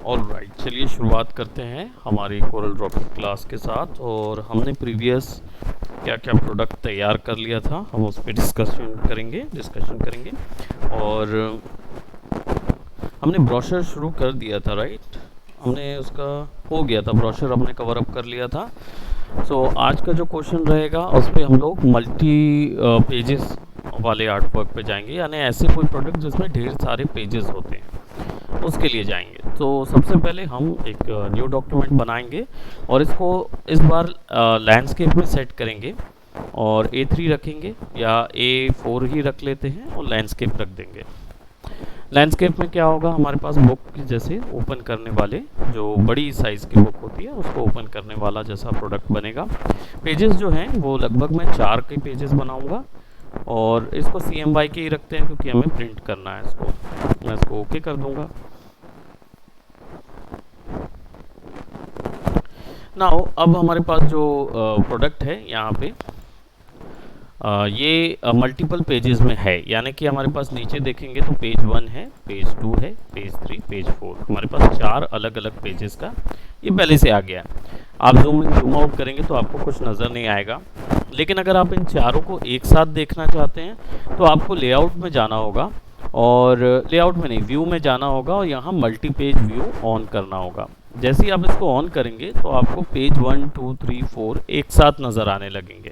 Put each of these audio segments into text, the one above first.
Alright, चलिए शुरुआत करते हैं हमारी कोरल ड्रॉ की क्लास के साथ। और हमने प्रीवियस क्या क्या प्रोडक्ट तैयार कर लिया था, हम उस पर डिस्कशन करेंगे। और हमने ब्रोशर शुरू कर दिया था, राइट। हमने उसका हो गया था, ब्रोशर हमने कवर अप कर लिया था। सो आज का जो क्वेश्चन रहेगा उस पर हम लोग मल्टी पेजेस वाले आर्ट वर्क पे जाएंगे, यानी ऐसे कोई प्रोडक्ट जिसमें ढेर सारे पेजेस होते हैं उसके लिए जाएंगे। तो सबसे पहले हम एक न्यू डॉक्यूमेंट बनाएंगे और इसको इस बार लैंडस्केप में सेट करेंगे और A3 रखेंगे या A4 ही रख लेते हैं और लैंडस्केप रख देंगे। लैंडस्केप में क्या होगा, हमारे पास बुक की जैसे ओपन करने वाले जो बड़ी साइज़ की बुक होती है उसको ओपन करने वाला जैसा प्रोडक्ट बनेगा। पेजेस जो हैं वो लगभग मैं 4 के पेजेस बनाऊंगा और इसको CMY के ही रखते हैं क्योंकि हमें प्रिंट करना है इसको। मैं इसको ओके कर दूंगा। नाउ अब हमारे पास जो प्रोडक्ट है यहाँ पे ये मल्टीपल पेजेस में है, यानी कि हमारे पास नीचे देखेंगे तो पेज 1 है, पेज 2 है, पेज 3, पेज 4, हमारे पास 4 अलग अलग पेजेस का ये पहले से आ गया है। आप जूम आउट करेंगे तो आपको कुछ नज़र नहीं आएगा, लेकिन अगर आप इन चारों को एक साथ देखना चाहते हैं तो आपको लेआउट में जाना होगा और लेआउट में नहीं, व्यू में जाना होगा और यहाँ मल्टी पेज व्यू ऑन करना होगा। जैसे ही आप इसको ऑन करेंगे तो आपको पेज 1, 2, 3, 4 एक साथ नज़र आने लगेंगे,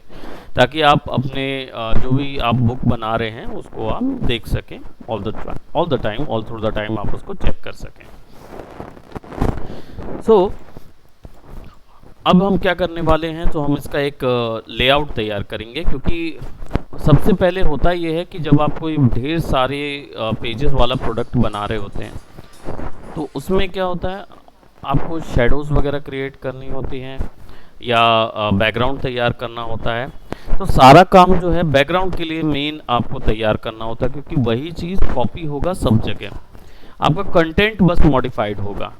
ताकि आप अपने जो भी आप बुक बना रहे हैं उसको आप देख सकें ऑल थ्रू द टाइम आप उसको चेक कर सकें। सो अब हम क्या करने वाले हैं, तो हम इसका एक लेआउट तैयार करेंगे, क्योंकि सबसे पहले होता ये है कि जब आप कोई ढेर सारे पेजेस वाला प्रोडक्ट बना रहे होते हैं तो उसमें क्या होता है, आपको शेडोज़ वगैरह क्रिएट करनी होती हैं या बैकग्राउंड तैयार करना होता है। तो सारा काम जो है बैकग्राउंड के लिए मेन आपको तैयार करना होता है, क्योंकि वही चीज़ कॉपी होगा सब जगह, आपका कंटेंट बस मॉडिफाइड होगा।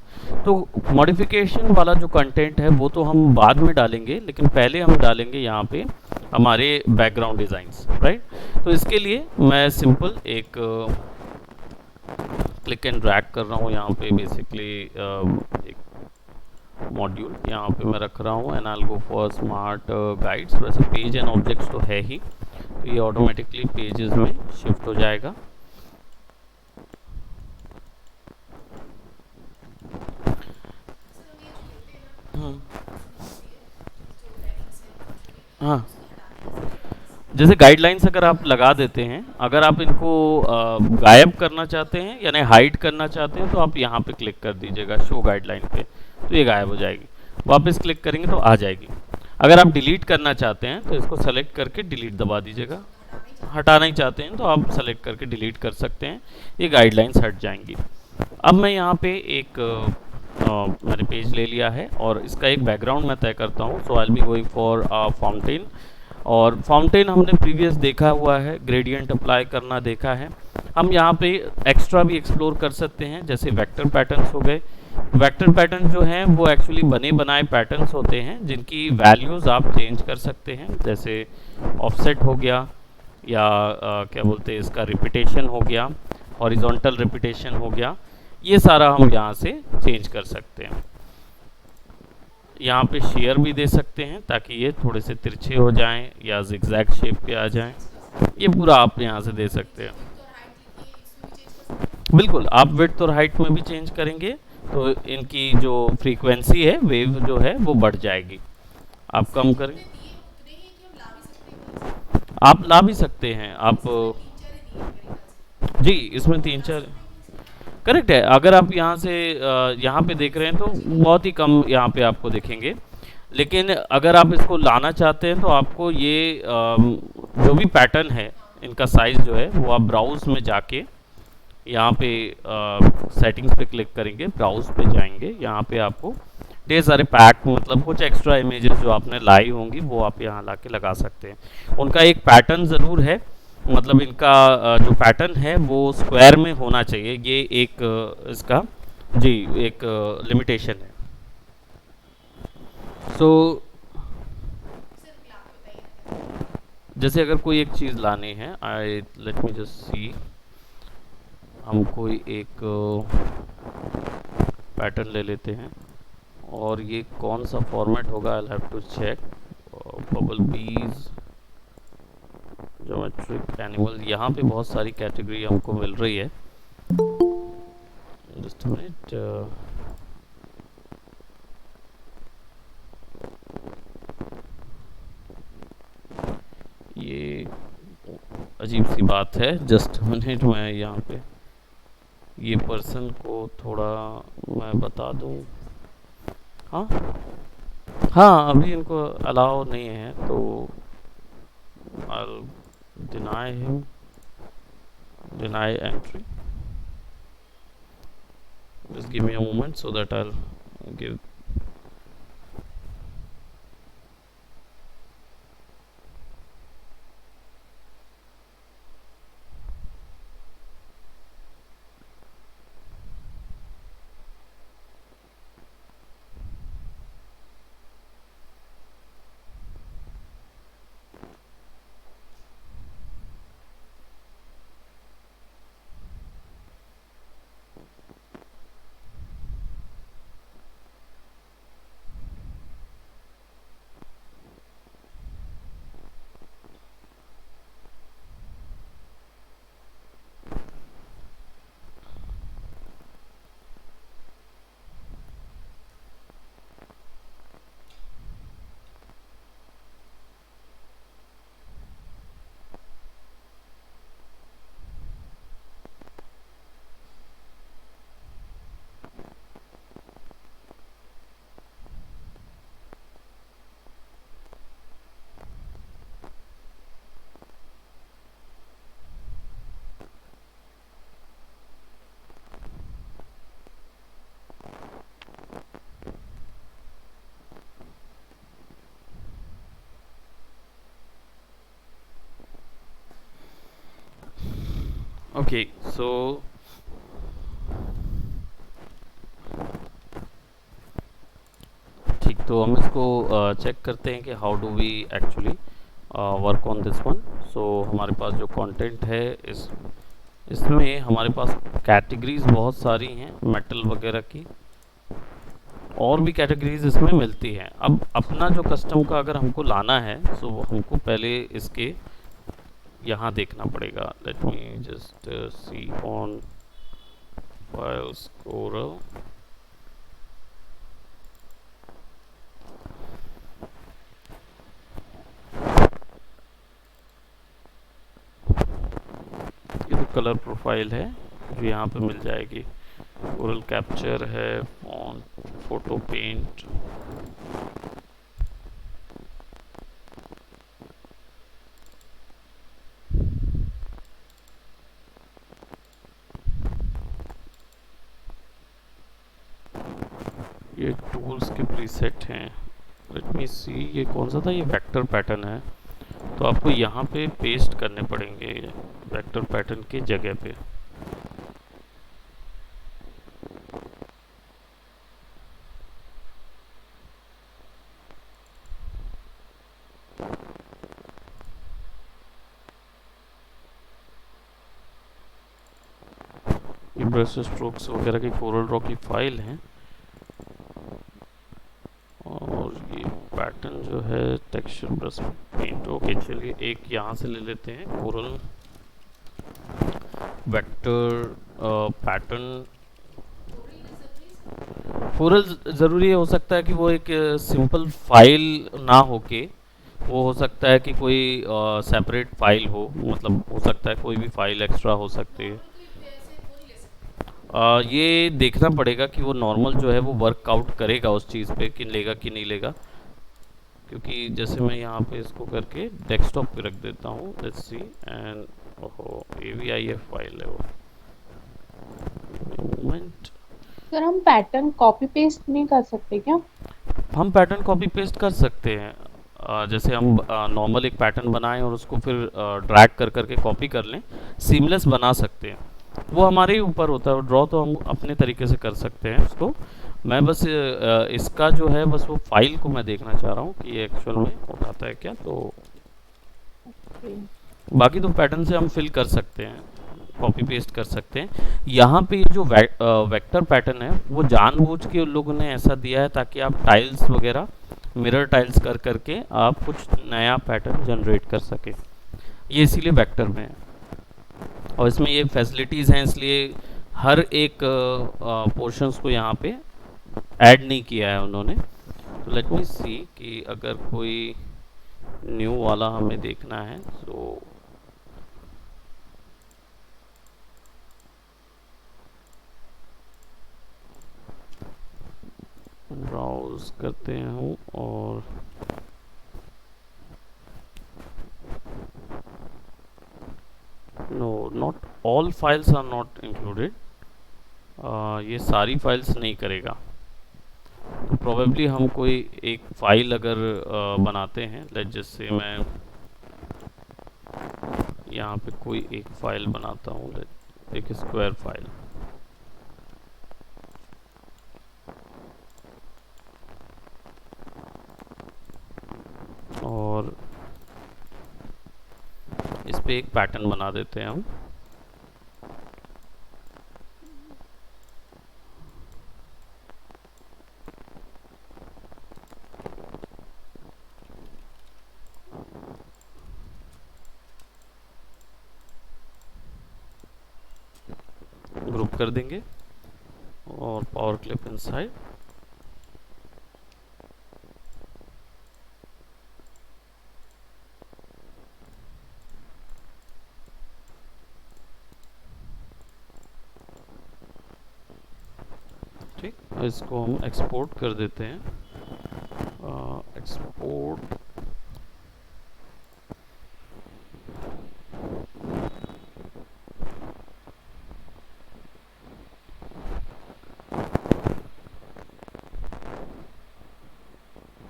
तो मॉडिफिकेशन वाला जो कंटेंट है वो तो हम बाद में डालेंगे, लेकिन पहले हम डालेंगे यहाँ पे हमारे बैकग्राउंड डिज़ाइंस, राइट। तो इसके लिए मैं सिंपल एक क्लिक एंड ड्रैग कर रहा हूँ यहाँ पे, बेसिकली एक मॉड्यूल यहाँ पे मैं रख रहा हूँ and I will go for smart guides. वैसे पेज एंड ऑब्जेक्ट्स तो है ही, तो ये ऑटोमेटिकली पेजेस में शिफ्ट हो जाएगा। हाँ, जैसे गाइडलाइंस अगर आप लगा देते हैं, अगर आप इनको गायब करना चाहते हैं यानी हाइड करना चाहते हैं तो आप यहाँ पे क्लिक कर दीजिएगा शो गाइडलाइन पे, तो ये गायब हो जाएगी। वापस क्लिक करेंगे तो आ जाएगी। अगर आप डिलीट करना चाहते हैं तो इसको सेलेक्ट करके डिलीट दबा दीजिएगा। हटाना ही चाहते हैं तो आप सेलेक्ट करके डिलीट कर सकते हैं, ये गाइडलाइंस हट जाएंगी। अब मैं यहाँ पे एक मैंने पेज ले लिया है और इसका एक बैकग्राउंड मैं तय करता हूँ। So I will be going for fountain, और फाउंटेन हमने प्रीवियस देखा हुआ है, ग्रेडियंट अप्लाई करना देखा है। हम यहाँ पे एक्स्ट्रा भी एक्सप्लोर कर सकते हैं, जैसे वेक्टर पैटर्न्स हो गए। वेक्टर पैटर्न जो हैं वो एक्चुअली बने बनाए पैटर्न्स होते हैं जिनकी वैल्यूज़ आप चेंज कर सकते हैं, जैसे ऑफसेट हो गया या क्या बोलते हैं इसका रिपीटेशन हो गया, हॉरिजॉन्टल रिपीटेशन हो गया, ये सारा हम यहाँ से चेंज कर सकते हैं। यहाँ पे शेयर भी दे सकते हैं ताकि ये थोड़े से तिरछे हो जाएं या जिगजैग शेप पे आ जाएं, ये पूरा आप यहाँ से दे सकते हैं। बिल्कुल, आप विड्थ और हाइट में भी चेंज करेंगे तो इनकी जो फ्रीक्वेंसी है, वेव जो है वो बढ़ जाएगी। आप कम करें, आप ला भी सकते हैं आप। जी, इसमें 3-4 करेक्ट है। अगर आप यहाँ से यहाँ पे देख रहे हैं तो बहुत ही कम यहाँ पे आपको दिखेंगे, लेकिन अगर आप इसको लाना चाहते हैं तो आपको ये जो भी पैटर्न है इनका साइज़ जो है वो आप ब्राउज़ में जाके यहाँ पे सेटिंग्स पे क्लिक करेंगे, ब्राउज़ पे जाएंगे, यहाँ पे आपको ढेर सारे पैक, मतलब कुछ एक्स्ट्रा इमेजेस जो आपने लाई होंगी वो आप यहाँ ला के लगा सकते हैं। उनका एक पैटर्न ज़रूर है, मतलब इनका जो पैटर्न है वो स्क्वायर में होना चाहिए, ये एक इसका जी एक लिमिटेशन है। सो जैसे अगर कोई एक चीज़ लानी है, I let me just see, हम कोई एक पैटर्न ले लेते हैं और ये कौन सा फॉर्मेट होगा, I have to check. Bubble bees, geometric animal, यहाँ पे बहुत सारी कैटेगरी हमको मिल रही है। Just a minute. ये अजीब सी बात है, जस्ट मिनट। मैं यहाँ पे ये पर्सन को थोड़ा मैं बता दूँ। हाँ हाँ, अभी इनको अलाउ नहीं है, तो I'll deny him, deny entry. Just give me a moment so that I'll give. Okay, so ठीक, तो हम इसको चेक करते हैं कि how do we actually work on this one. So हमारे पास जो कंटेंट है इसमें हमारे पास कैटेगरीज बहुत सारी हैं मेटल वगैरह की, और भी कैटेगरीज इसमें मिलती हैं। अब अपना जो कस्टम का अगर हमको लाना है, सो हमको पहले इसके यहाँ देखना पड़ेगा। Let me just see on files coral. ये तो कलर प्रोफाइल है जो यहाँ पे मिल जाएगी। कोरल कैप्चर है, फॉन्ट, फोटो पेंट, ये टूल्स के प्रीसेट हैं। लेट मी सी, ये कौन सा था, ये वेक्टर पैटर्न है, तो आपको यहाँ पे पेस्ट करने पड़ेंगे वेक्टर पैटर्न की जगह पे। ये ब्रश स्ट्रोक्स वगैरह की कोरल ड्रॉ की फाइल है, और ये पैटर्न जो है टेक्सचर ब्रश पेंट। ओके, चलिए एक यहाँ से ले लेते हैं कोरल वेक्टर पैटर्न। कोरल ज़रूरी हो सकता है कि वो एक सिंपल फाइल ना हो के, वो हो सकता है कि कोई सेपरेट फाइल हो, मतलब हो सकता है कोई भी फाइल एक्स्ट्रा हो सकती है। ये देखना पड़ेगा कि वो नॉर्मल जो है वो वर्कआउट करेगा उस चीज़ पे, कि लेगा कि नहीं लेगा। क्योंकि जैसे मैं यहाँ पे इसको करके डेस्कटॉप पे रख देता हूँ, लेट्स सी, एंड ओहो AVIF फाइल है वो। मोमेंट, सर हम पैटर्न कॉपी पेस्ट नहीं कर सकते क्या? हम पैटर्न कॉपी पेस्ट कर सकते हैं। जैसे हम नॉर्मल एक पैटर्न बनाएं और उसको फिर ड्रैग कर करके कॉपी कर लें, सीमलेस बना सकते हैं। वो हमारे ही ऊपर होता है। ड्रॉ तो हम अपने तरीके से कर सकते हैं उसको। मैं बस इसका जो है बस वो फाइल को मैं देखना चाह रहा हूँ कि ये एक्चुअल में उठाता है क्या। तो बाकी तो पैटर्न से हम फिल कर सकते हैं। कॉपी पेस्ट कर सकते हैं। यहाँ पे जो वेक्टर पैटर्न है वो जानबूझ के उन लोगों ने ऐसा दिया है ताकि आप टाइल्स वगैरह मिरर टाइल्स कर करके आप कुछ नया पैटर्न जनरेट कर सके। ये इसीलिए वेक्टर में है और इसमें ये फैसिलिटीज़ हैं, इसलिए हर एक पोर्शंस को यहाँ पे ऐड नहीं किया है उन्होंने। तो लेट मी सी कि अगर कोई न्यू वाला हमें देखना है तो ब्राउज करते हैं हम और no, not all files are not included. ये सारी फाइल्स नहीं करेगा। तो प्रोबेबली हम कोई एक फाइल अगर बनाते हैं, लेट जैसे मैं यहाँ पे कोई एक फाइल बनाता हूँ, एक स्क्वायर फाइल। और इस पे एक पैटर्न बना देते हैं हम। ग्रुप कर देंगे और पावर क्लिप इनसाइड। ठीक, इसको हम एक्सपोर्ट कर देते हैं। एक्सपोर्ट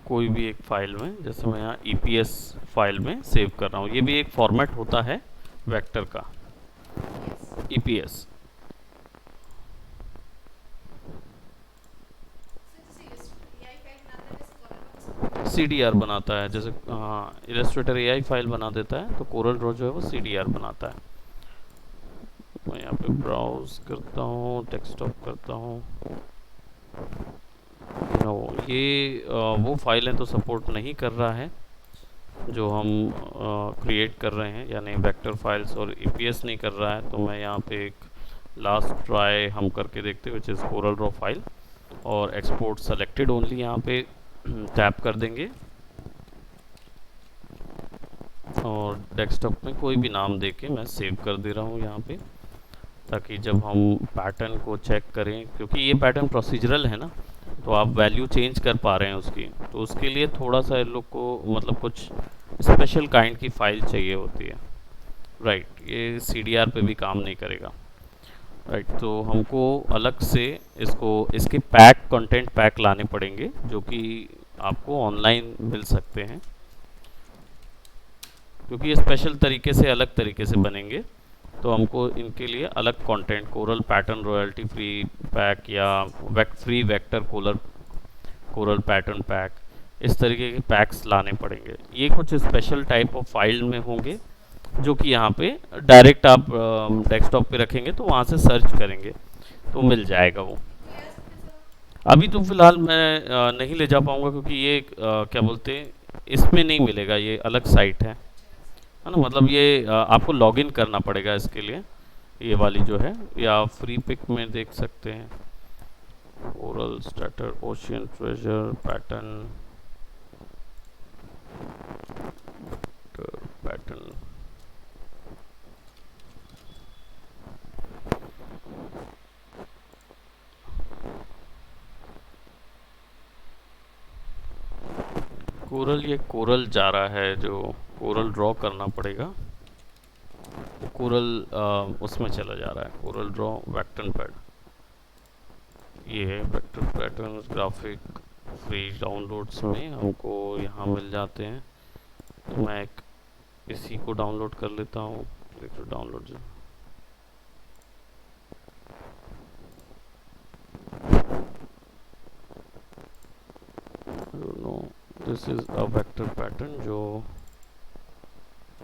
कोई भी एक फाइल में, जैसे मैं यहाँ EPS फाइल में सेव कर रहा हूँ। ये भी एक फॉर्मेट होता है वेक्टर का, EPS। CDR बनाता है, जैसे इलस्ट्रेटर AI फाइल बना देता है तो कोरल ड्रॉ जो है वो CDR बनाता है। मैं यहाँ पे ब्राउज करता हूँ, डेस्कटॉप करता हूँ। नो, ये वो फाइलें तो सपोर्ट नहीं कर रहा है जो हम क्रिएट कर रहे हैं, यानी वेक्टर फाइल्स, और EPS नहीं कर रहा है। तो मैं यहाँ पे एक लास्ट ट्राई हम करके देखते हैं, which is Corel Draw file, और एक्सपोर्ट सेलेक्टेड ओनली यहाँ पे टैप कर देंगे और डेस्कटॉप में कोई भी नाम देके मैं सेव कर दे रहा हूँ यहाँ पे, ताकि जब हम पैटर्न को चेक करें, क्योंकि ये पैटर्न प्रोसीजरल है ना, तो आप वैल्यू चेंज कर पा रहे हैं उसकी, तो उसके लिए थोड़ा सा इन लोग को मतलब कुछ स्पेशल काइंड की फाइल चाहिए होती है। राइट, ये CDR पे भी काम नहीं करेगा। राइट, तो हमको अलग से इसके कंटेंट पैक लाने पड़ेंगे, जो कि आपको ऑनलाइन मिल सकते हैं, क्योंकि ये स्पेशल तरीके से, अलग तरीके से बनेंगे। तो हमको इनके लिए अलग content, coral pattern royalty free pack या free vector coral pattern pack, इस तरीके के पैक्स लाने पड़ेंगे। ये कुछ स्पेशल टाइप ऑफ फाइल में होंगे, जो कि यहाँ पे डायरेक्ट आप डेस्कटॉप पे रखेंगे तो वहाँ से सर्च करेंगे तो मिल जाएगा वो। अभी तो फिलहाल मैं नहीं ले जा पाऊँगा, क्योंकि ये क्या बोलते हैं, इसमें नहीं मिलेगा, ये अलग साइट है ना। मतलब ये आपको लॉगिन करना पड़ेगा इसके लिए, ये वाली जो है, या फ्री पिक में देख सकते हैं। Coral starter ocean treasure pattern pattern coral, ये कोरल जा रहा है, जो कोरल ड्रॉ करना पड़ेगा वो कोरल उसमें चला जा रहा है, कोरल ड्रॉ वेक्टर पैड। ये है vector pattern graphic, free downloads में हमको यहाँ मिल जाते हैं। तो मैं इसी को डाउनलोड कर लेता हूँ, डाउनलोड जो this is a vector pattern, जो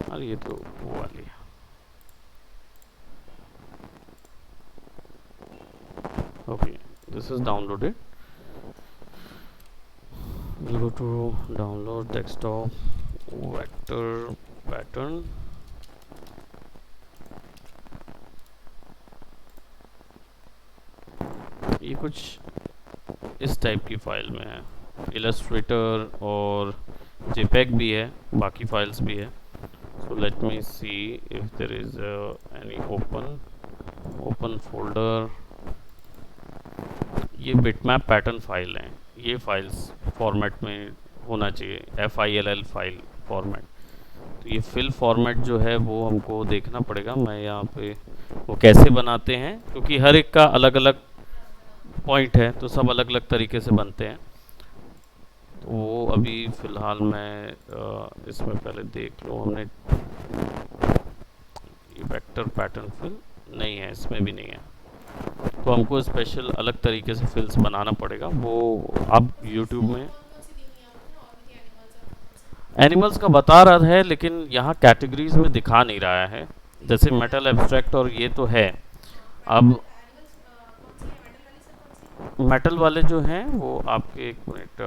अरे ये तो वो वाली है। Okay, this is downloaded. We'll go to download desktop vector pattern. ये कुछ इस टाइप की फाइल में है, इलस्ट्रेटर और JPEG भी है, बाकी फाइल्स भी है. So let me see if there is any open folder. ये बिटमैप पैटर्न फाइल है, ये फाइल्स फॉर्मेट में होना चाहिए, FILL फाइल फॉर्मेट. तो ये फिल फॉर्मेट जो है वो हमको देखना पड़ेगा. मैं यहाँ पे वो कैसे बनाते हैं, क्योंकि हर एक का अलग अलग पॉइंट है, तो सब अलग अलग तरीके से बनते हैं. तो वो अभी फ़िलहाल मैं इसमें पहले देख लो. हमने ये वेक्टर पैटर्न फिल नहीं है, इसमें भी नहीं है, तो हमको स्पेशल अलग तरीके से फिल्स बनाना पड़ेगा. वो आप यूट्यूब में एनिमल्स का बता रहा है, लेकिन यहाँ कैटेगरीज में दिखा नहीं रहा है. जैसे मेटल एब्स्ट्रैक्ट और ये तो है. अब मेटल वाले जो हैं वो आपके, एक मिनट,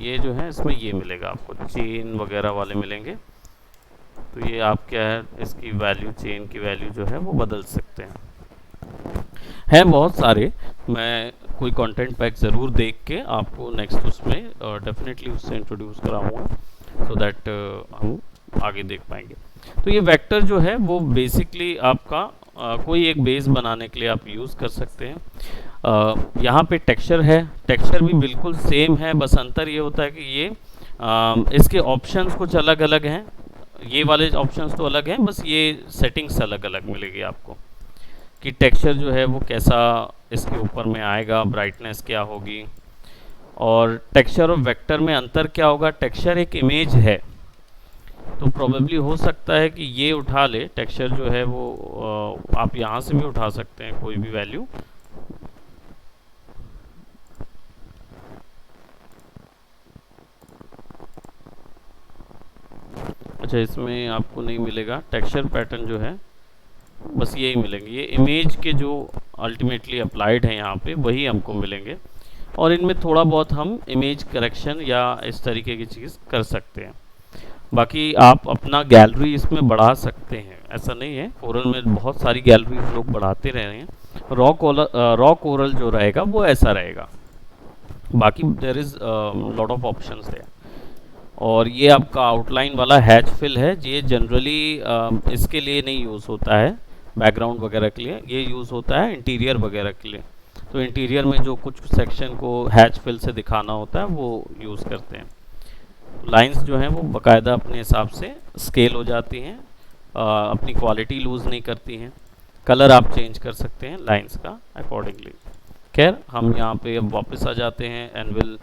ये जो है इसमें ये मिलेगा आपको, चेन वगैरह वाले मिलेंगे. तो ये आप क्या है, इसकी वैल्यू, चेन की वैल्यू जो है वो बदल सकते हैं बहुत सारे. मैं कोई कंटेंट पैक ज़रूर देख के आपको नेक्स्ट उसमें डेफिनेटली उससे इंट्रोड्यूस कराऊंगा, सो दैट हम आगे देख पाएंगे. तो ये वेक्टर जो है वो बेसिकली आपका कोई एक बेस बनाने के लिए आप यूज़ कर सकते हैं. यहाँ पे टेक्सचर है, टेक्सचर भी बिल्कुल सेम है, बस अंतर ये होता है कि ये इसके ऑप्शंस कुछ अलग अलग हैं. ये वाले ऑप्शंस तो अलग हैं, बस ये सेटिंग्स अलग अलग मिलेगी आपको कि टेक्सचर जो है वो कैसा इसके ऊपर में आएगा, ब्राइटनेस क्या होगी. और टेक्सचर और वेक्टर में अंतर क्या होगा, टेक्सचर एक इमेज है, तो प्रोबेबली हो सकता है कि ये उठा ले. टेक्सचर जो है वो आप यहाँ से भी उठा सकते हैं कोई भी वैल्यू. अच्छा, इसमें आपको नहीं मिलेगा टेक्सचर पैटर्न जो है, बस यही मिलेंगे. ये इमेज के जो अल्टीमेटली अप्लाइड हैं यहाँ पे वही हमको मिलेंगे, और इनमें थोड़ा बहुत हम इमेज करेक्शन या इस तरीके की चीज़ कर सकते हैं. बाकी आप अपना गैलरी इसमें बढ़ा सकते हैं, ऐसा नहीं है. कोरल में बहुत सारी गैलरीज लोग बढ़ाते रह रहे हैं. रॉ कोरल जो रहेगा वो ऐसा रहेगा, बाकी there is lot of options है. और ये आपका आउटलाइन वाला हैच फिल है, ये जनरली इसके लिए नहीं यूज़ होता है, बैकग्राउंड वगैरह के लिए. ये यूज़ होता है इंटीरियर वगैरह के लिए. तो इंटीरियर में जो कुछ सेक्शन को हैच फिल से दिखाना होता है वो यूज़ करते हैं. लाइंस जो हैं वो बाकायदा अपने हिसाब से स्केल हो जाती हैं, अपनी क्वालिटी लूज़ नहीं करती हैं. कलर आप चेंज कर सकते हैं लाइंस का अकॉर्डिंगली. खैर, हम यहाँ पे अब वापस आ जाते हैं and will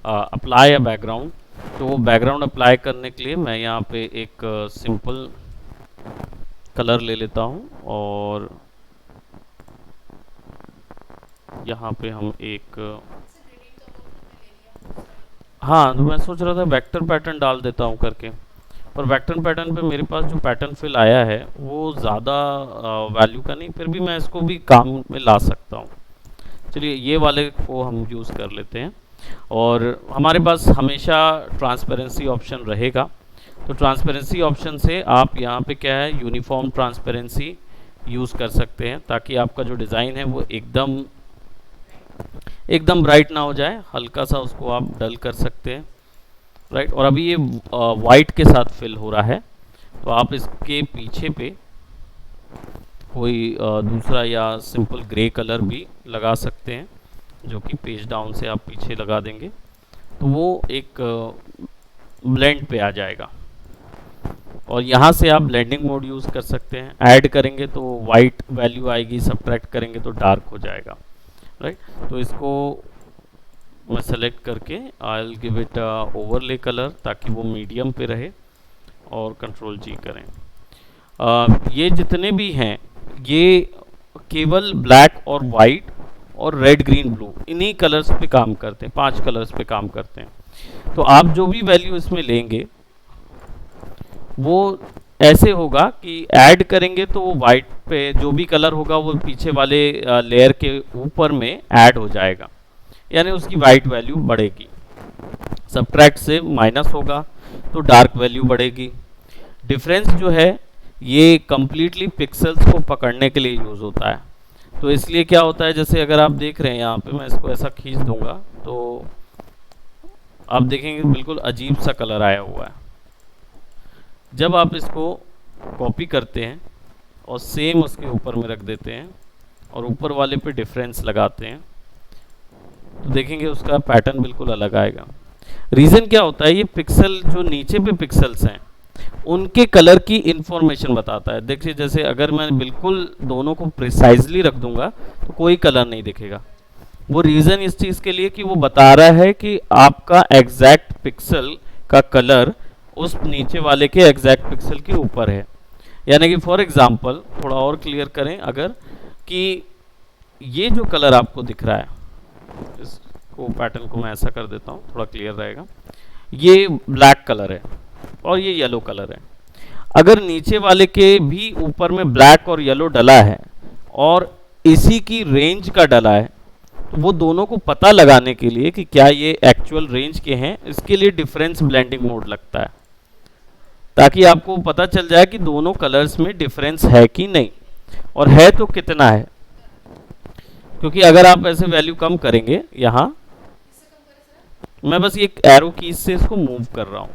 apply a background. तो वो बैकग्राउंड अप्लाई करने के लिए मैं यहाँ पे एक सिंपल कलर ले लेता हूँ, और यहाँ पे हम एक, हाँ, तो मैं सोच रहा था वेक्टर पैटर्न डाल देता हूँ करके, पर वेक्टर पैटर्न पे मेरे पास जो पैटर्न फिल आया है वो ज़्यादा वैल्यू का नहीं, फिर भी मैं इसको भी काम में ला सकता हूँ. चलिए ये वाले को हम यूज़ कर लेते हैं. और हमारे पास हमेशा ट्रांसपेरेंसी ऑप्शन रहेगा. तो ट्रांसपेरेंसी ऑप्शन से आप यहाँ पे क्या है, यूनिफॉर्म ट्रांसपेरेंसी यूज़ कर सकते हैं, ताकि आपका जो डिज़ाइन है वो एकदम ब्राइट ना हो जाए, हल्का सा उसको आप डल कर सकते हैं. राइट. और अभी ये वाइट के साथ फिल हो रहा है, तो आप इसके पीछे पे कोई दूसरा या सिंपल ग्रे कलर भी लगा सकते हैं, जो कि पेज डाउन से आप पीछे लगा देंगे तो वो एक ब्लेंड पे आ जाएगा. और यहाँ से आप ब्लेंडिंग मोड यूज़ कर सकते हैं. ऐड करेंगे तो वाइट वैल्यू आएगी, सब्ट्रैक्ट करेंगे तो डार्क हो जाएगा. राइट. तो इसको मैं सेलेक्ट करके I will give it overlay colour, ताकि वो मीडियम पे रहे, और कंट्रोल जी करें. ये जितने भी हैं ये केवल ब्लैक और वाइट और रेड ग्रीन ब्लू इन्हीं कलर्स पे काम करते हैं, 5 कलर्स पे काम करते हैं. तो आप जो भी वैल्यू इसमें लेंगे वो ऐसे होगा कि ऐड करेंगे तो वो वाइट पे जो भी कलर होगा वो पीछे वाले लेयर के ऊपर में ऐड हो जाएगा, यानी उसकी वाइट वैल्यू बढ़ेगी। सब्ट्रैक्ट से माइनस होगा तो डार्क वैल्यू बढ़ेगी। डिफरेंस जो है ये कम्प्लीटली पिक्सेल्स को पकड़ने के लिए यूज़ होता है। तो इसलिए क्या होता है, जैसे अगर आप देख रहे हैं यहाँ पे, मैं इसको ऐसा खींच दूंगा तो आप देखेंगे बिल्कुल अजीब सा कलर आया हुआ है। जब आप इसको कॉपी करते हैं और सेम उसके ऊपर में रख देते हैं और ऊपर वाले पे डिफरेंस लगाते हैं तो देखेंगे उसका पैटर्न बिल्कुल अलग आएगा। रीज़न क्या होता है, ये पिक्सल जो नीचे पे पिक्सल्स हैं उनके कलर की इंफॉर्मेशन बताता है। देखिए जैसे अगर मैं बिल्कुल दोनों को प्रिसाइजली रख दूंगा तो कोई कलर नहीं दिखेगा। वो रीज़न इस चीज़ के लिए कि वो बता रहा है कि आपका एग्जैक्ट पिक्सल का कलर उस नीचे वाले के एग्जैक्ट पिक्सल के ऊपर है। यानी कि फॉर एग्जांपल थोड़ा और क्लियर करें अगर, कि ये जो कलर आपको दिख रहा है, इसको पैटर्न को मैं ऐसा कर देता हूँ थोड़ा क्लियर रहेगा, ये ब्लैक कलर है और ये येलो कलर है। अगर नीचे वाले के भी ऊपर में ब्लैक और येलो डला है और इसी की रेंज का डला है, तो वो दोनों को पता लगाने के लिए कि क्या ये एक्चुअल रेंज के हैं, इसके लिए डिफरेंस ब्लेंडिंग मोड लगता है, ताकि आपको पता चल जाए कि दोनों कलर्स में डिफरेंस है कि नहीं, और है तो कितना है। क्योंकि अगर आप ऐसे वैल्यू कम करेंगे, यहाँ मैं बस एक एरो कीज से इसको मूव कर रहा हूँ,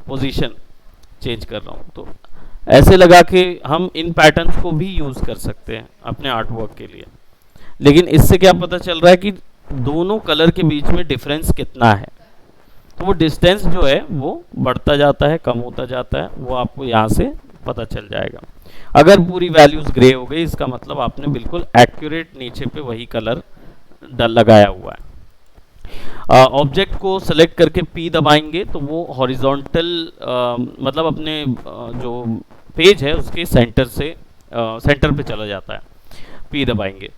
पोजीशन चेंज कर रहा हूँ, तो ऐसे लगा के हम इन पैटर्न्स को भी यूज़ कर सकते हैं अपने आर्ट वर्क के लिए। लेकिन इससे क्या पता चल रहा है कि दोनों कलर के बीच में डिफरेंस कितना है, तो वो डिस्टेंस जो है वो बढ़ता जाता है, कम होता जाता है, वो आपको यहाँ से पता चल जाएगा। अगर पूरी वैल्यूज़ ग्रे हो गई, इसका मतलब आपने बिल्कुल एक्यूरेट नीचे पे वही कलर लगाया हुआ है। ऑब्जेक्ट को सेलेक्ट करके P दबाएंगे तो वो हॉरिजॉन्टल मतलब अपने जो पेज है उसके सेंटर से सेंटर पे चला जाता है, P दबाएंगे।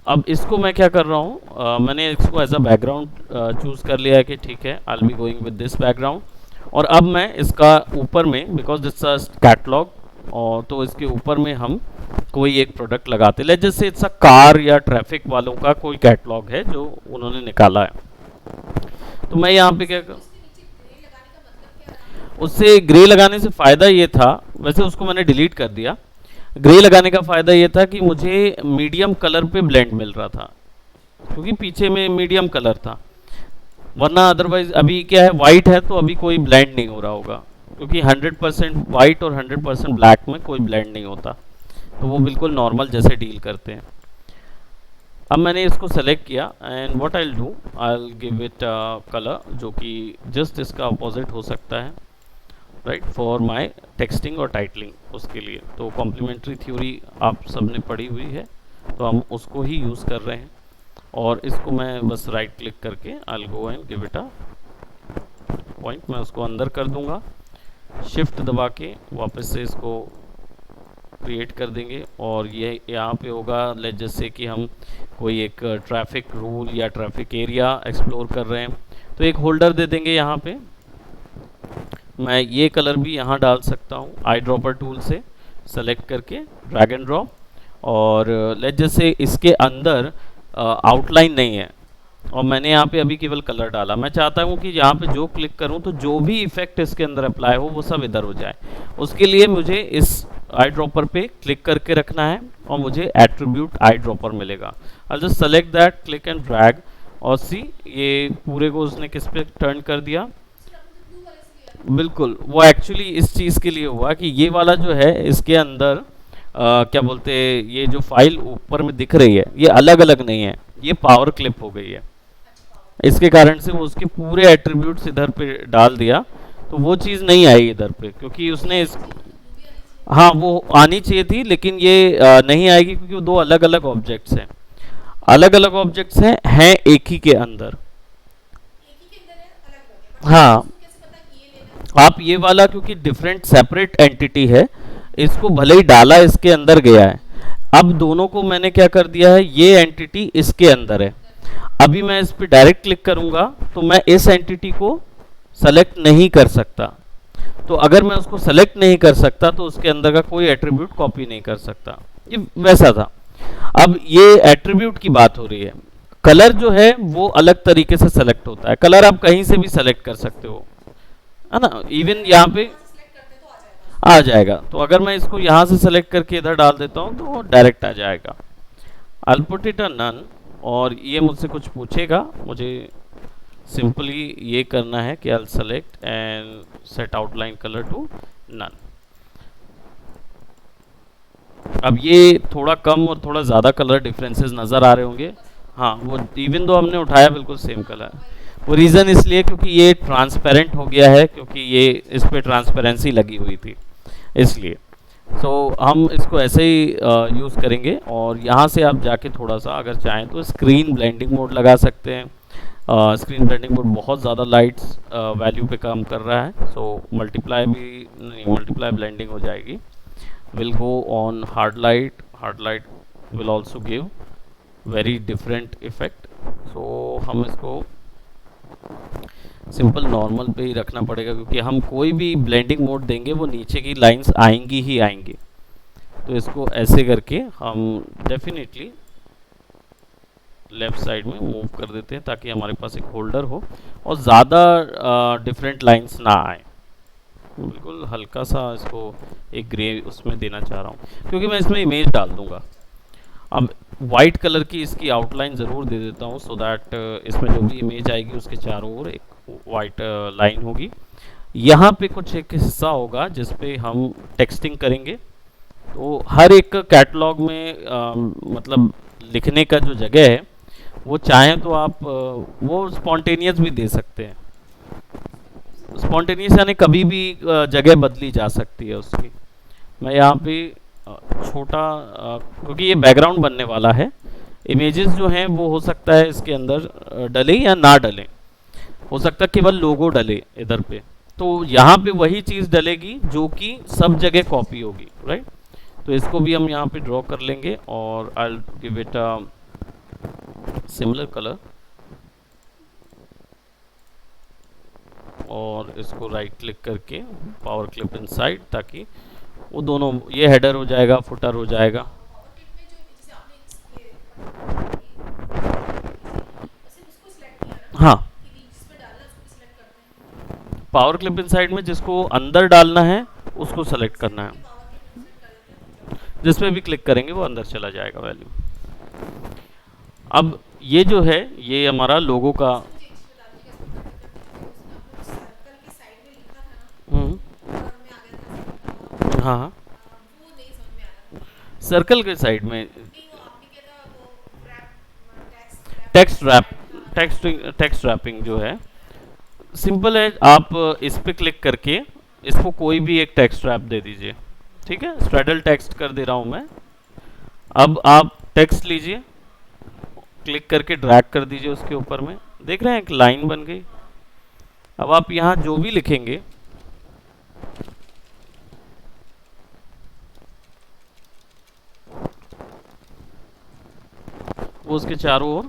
अब इसको मैं क्या कर रहा हूँ, मैंने इसको एज अ बैकग्राउंड चूज़ कर लिया है कि ठीक है, I will be going with this background. और अब मैं इसका ऊपर में, बिकॉज दिस अ कैटलॉग, और तो इसके ऊपर में हम कोई एक प्रोडक्ट लगाते हैं। जैसे इट्स अ कार या ट्रैफिक वालों का कोई कैटलॉग है जो उन्होंने निकाला है, तो मैं यहाँ पे क्या कर, उससे ग्रे लगाने से फ़ायदा ये था, वैसे उसको मैंने डिलीट कर दिया। ग्रे लगाने का फ़ायदा ये था कि मुझे मीडियम कलर पे ब्लेंड मिल रहा था, क्योंकि पीछे में मीडियम कलर था, वरना अदरवाइज अभी क्या है, वाइट है तो अभी कोई ब्लेंड नहीं हो रहा होगा, क्योंकि 100% वाइट और 100% ब्लैक में कोई ब्लेंड नहीं होता, तो वो बिल्कुल नॉर्मल जैसे डील करते हैं। अब मैंने इसको सेलेक्ट किया and what I will do, I will give it colour जो कि जस्ट इसका अपोजिट हो सकता है, राइट, फॉर माय टेक्सटिंग और टाइटलिंग। उसके लिए तो कॉम्प्लीमेंट्री थ्योरी आप सबने पढ़ी हुई है, तो हम उसको ही यूज़ कर रहे हैं। और इसको मैं बस राइट क्लिक करके आई will go and give it a point, मैं उसको अंदर कर दूंगा, शिफ्ट दबा के वापस से इसको क्रिएट कर देंगे। और ये यहाँ पे होगा, लेट जैसे कि हम कोई एक ट्रैफिक रूल या ट्रैफिक एरिया एक्सप्लोर कर रहे हैं, तो एक होल्डर दे देंगे। यहाँ पे मैं ये कलर भी यहाँ डाल सकता हूँ आई ड्रॉपर टूल से सेलेक्ट करके, ड्रैग एंड ड्रॉप। और लेट जैसे इसके अंदर आउटलाइन नहीं है और मैंने यहाँ पे अभी केवल कलर डाला, मैं चाहता हूँ कि यहाँ पे जो क्लिक करूँ तो जो भी इफेक्ट इसके अंदर अप्लाई हो वो सब इधर हो जाए। उसके लिए मुझे इस आई ड्रॉपर पे क्लिक करके रखना है और मुझे एट्रीब्यूट आई ड्रॉपर मिलेगा। I just select that, click and drag, और सी ये पूरे को उसने किस पे टर्न कर दिया। बिल्कुल, वो एक्चुअली इस चीज़ के लिए हुआ कि ये वाला जो है इसके अंदर क्या बोलते हैं, ये जो फाइल ऊपर में दिख रही है ये अलग अलग नहीं है, ये पावर क्लिप हो गई है। इसके कारण से वो उसके पूरे एट्रीब्यूट्स इधर पे डाल दिया, तो वो चीज़ नहीं आई इधर पे, क्योंकि उसने इस, हाँ वो आनी चाहिए थी, लेकिन ये नहीं आएगी क्योंकि वो दो अलग अलग ऑब्जेक्ट्स हैं, अलग अलग ऑब्जेक्ट्स हैं एक ही के अंदर। हाँ, आप ये वाला क्योंकि डिफरेंट सेपरेट एंटिटी है, इसको भले ही डाला इसके अंदर गया है, अब दोनों को मैंने क्या कर दिया है, ये एंटिटी इसके अंदर है। अभी मैं इस पर डायरेक्ट क्लिक करूंगा तो मैं इस एंटिटी को सेलेक्ट नहीं कर सकता, तो अगर मैं उसको सेलेक्ट नहीं कर सकता तो उसके अंदर का कोई एट्रीब्यूट कॉपी नहीं कर सकता। ये वैसा था। अब ये एट्रीब्यूट की बात हो रही है। कलर जो है वो अलग तरीके से सेलेक्ट होता है। कलर आप कहीं से भी सेलेक्ट कर सकते हो, है ना। इवन यहाँ पे आ जाएगा। तो अगर मैं इसको यहाँ से सेलेक्ट करके इधर डाल देता हूँ तो वो डायरेक्ट आ जाएगा। I'll put it a none। और ये मुझसे कुछ पूछेगा, मुझे सिंपली ये करना है कि I'll select and set outline color to none। अब ये थोड़ा कम और थोड़ा ज़्यादा कलर डिफरेंसेस नज़र आ रहे होंगे। हाँ, वो इवन दो हमने उठाया बिल्कुल सेम कलर। वो रीज़न इसलिए क्योंकि ये ट्रांसपेरेंट हो गया है, क्योंकि ये इस पे ट्रांसपेरेंसी लगी हुई थी इसलिए। तो हम इसको ऐसे ही यूज़ करेंगे। और यहाँ से आप जाके थोड़ा सा अगर चाहें तो स्क्रीन ब्लेंडिंग मोड लगा सकते हैं। स्क्रीन ब्लेंडिंग मोड बहुत ज़्यादा लाइट्स वैल्यू पे काम कर रहा है, सो मल्टीप्लाई भी नहीं, मल्टीप्लाई ब्लेंडिंग हो जाएगी। Will go on hard light will also give very different effect. So हम इसको सिंपल नॉर्मल पे ही रखना पड़ेगा, क्योंकि हम कोई भी ब्लेंडिंग मोड देंगे वो नीचे की लाइंस आएंगी ही आएंगी। तो इसको ऐसे करके हम डेफिनेटली लेफ्ट साइड में मूव कर देते हैं ताकि हमारे पास एक होल्डर हो और ज़्यादा डिफरेंट लाइंस ना आए। बिल्कुल हल्का सा इसको एक ग्रे उसमें देना चाह रहा हूँ, क्योंकि मैं इसमें इमेज डाल दूंगा। अब वाइट कलर की इसकी आउटलाइन ज़रूर दे देता हूँ, सो दैट इसमें जो भी इमेज आएगी उसके चारों ओर एक वाइट लाइन होगी। यहाँ पे कुछ एक हिस्सा होगा जिस पे हम टेक्सटिंग करेंगे। तो हर एक कैटलॉग में मतलब लिखने का जो जगह है वो चाहें तो आप वो स्पॉन्टेनियस भी दे सकते हैं। स्पॉन्टेनियस यानी कभी भी जगह बदली जा सकती है उसकी। मैं यहाँ पे छोटा क्योंकि ये बैकग्राउंड बनने वाला है, इमेजेस जो हैं वो हो सकता है इसके अंदर डले या ना डले, हो सकता है केवल लोगो डले इधर पे। तो यहाँ पे वही चीज़ डलेगी जो कि सब जगह कॉपी होगी, राइट। तो इसको भी हम यहाँ पे ड्रॉ कर लेंगे और I will give it a similar colour और इसको राइट क्लिक करके पावर क्लिप इनसाइड, ताकि वो दोनों, ये हेडर हो जाएगा, फुटर हो जाएगा। हाँ, पावर क्लिप इनसाइड में जिसको अंदर डालना है उसको सेलेक्ट करना है, जिसपे भी क्लिक करेंगे वो अंदर चला जाएगा वैल्यू। अब ये जो है ये हमारा लोगो का हाँ हाँ, सर्कल के साइड में टेक्स्ट रैप, टेक्स्ट रैपिंग जो है सिंपल है। आप इस पे क्लिक करके इसको कोई भी एक टेक्स्ट रैप दे दीजिए, ठीक है। स्ट्रेडल टेक्स्ट कर दे रहा हूँ मैं। अब आप टेक्स्ट लीजिए, क्लिक करके ड्रैग कर दीजिए उसके ऊपर में, देख रहे हैं एक लाइन बन गई। अब आप यहाँ जो भी लिखेंगे वो उसके चारों ओर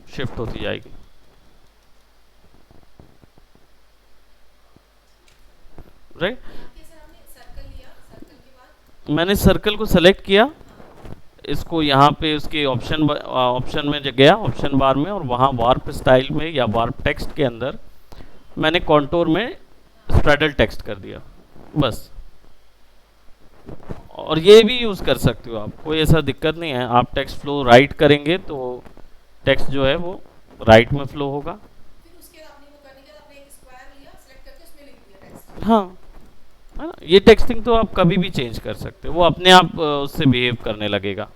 शिफ्ट होती जाएगी, राइट। मैंने सर्कल को सेलेक्ट किया, इसको यहाँ पे उसके ऑप्शन में गया, ऑप्शन बार में, और वहाँ वार्प स्टाइल में या वार्प टेक्स्ट के अंदर मैंने कॉन्टोर में स्ट्रेडल टेक्स्ट कर दिया, बस। और ये भी यूज़ कर सकते हो आप, कोई ऐसा दिक्कत नहीं है। आप टेक्स्ट फ्लो राइट करेंगे तो टेक्स्ट जो है वो राइट में फ्लो होगा। हाँ, है ना। ये टेक्स्टिंग तो आप कभी भी चेंज कर सकते हो, वो अपने आप उससे बिहेव करने लगेगा।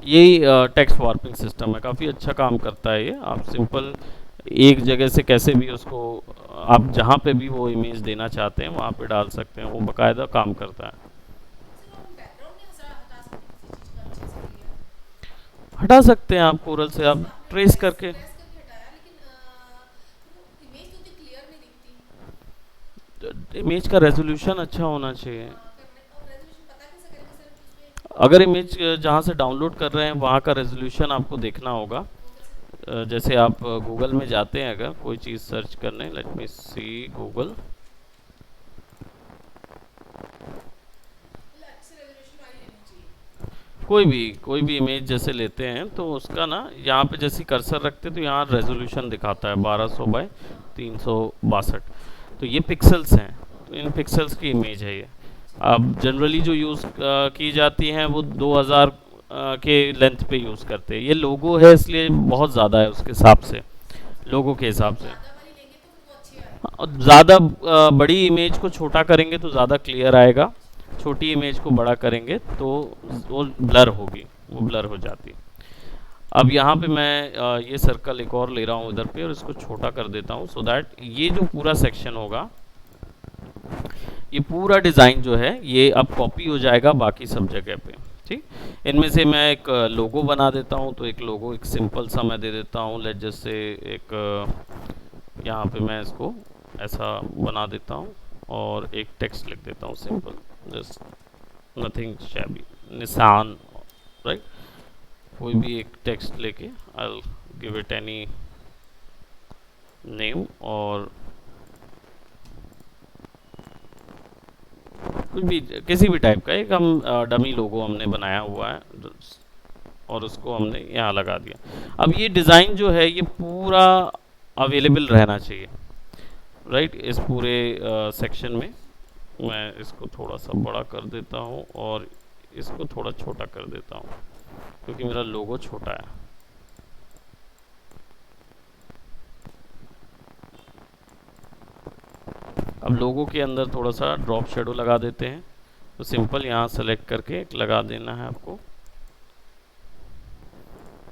यही टेक्स्ट वार्पिंग सिस्टम है, काफ़ी अच्छा काम करता है ये। आप सिंपल एक जगह से कैसे भी उसको आप जहाँ पे भी वो इमेज देना चाहते हैं वहाँ पे डाल सकते हैं, वो बाकायदा काम करता है। हटा सकते हैं आप कोरल से, आप ट्रेस करके। इमेज का रेजोल्यूशन अच्छा होना चाहिए। अगर इमेज जहाँ से डाउनलोड कर रहे हैं वहाँ का रेजोल्यूशन आपको देखना होगा। जैसे आप गूगल में जाते हैं अगर कोई चीज़ सर्च करने, लेट मी सी गूगल, कोई भी इमेज जैसे लेते हैं तो उसका ना यहाँ पे जैसे कर्सर रखते तो यहाँ रेजोल्यूशन दिखाता है 1200 बाय 362। तो ये पिक्सल्स हैं, तो इन पिक्सल्स की इमेज है ये। अब जनरली जो यूज़ की जाती हैं वो 2000 के लेंथ पे यूज़ करते हैं। ये लोगो है इसलिए बहुत ज़्यादा है उसके हिसाब से, लोगो के हिसाब से। ज़्यादा बड़ी इमेज को छोटा करेंगे तो ज़्यादा क्लियर आएगा, छोटी इमेज को बड़ा करेंगे तो वो ब्लर होगी, वो ब्लर हो जाती है। अब यहाँ पे मैं ये सर्कल एक और ले रहा हूँ इधर पे और इसको छोटा कर देता हूँ सो दैट ये जो पूरा सेक्शन होगा, ये पूरा डिज़ाइन जो है ये अब कॉपी हो जाएगा बाकी सब जगह पे। ठीक, इनमें से मैं एक लोगो बना देता हूँ, तो एक लोगो एक सिंपल सा मैं दे देता हूँ। लेट जैसे एक यहाँ पे मैं इसको ऐसा बना देता हूँ और एक टेक्स्ट लिख देता हूँ सिंपल, जस्ट नथिंग शैबी, निशान, राइट। कोई भी एक टेक्स्ट लेके I will give it any name और कुछ भी किसी भी टाइप का एक हम डमी लोगो हमने बनाया हुआ है और उसको हमने यहाँ लगा दिया। अब ये डिज़ाइन जो है ये पूरा अवेलेबल रहना चाहिए, राइट। इस पूरे सेक्शन में मैं इसको थोड़ा सा बड़ा कर देता हूँ और इसको थोड़ा छोटा कर देता हूँ क्योंकि मेरा लोगो छोटा है। अब लोगो के अंदर थोड़ा सा ड्रॉप शेडो लगा देते हैं, तो सिंपल यहाँ सेलेक्ट करके एक लगा देना है आपको।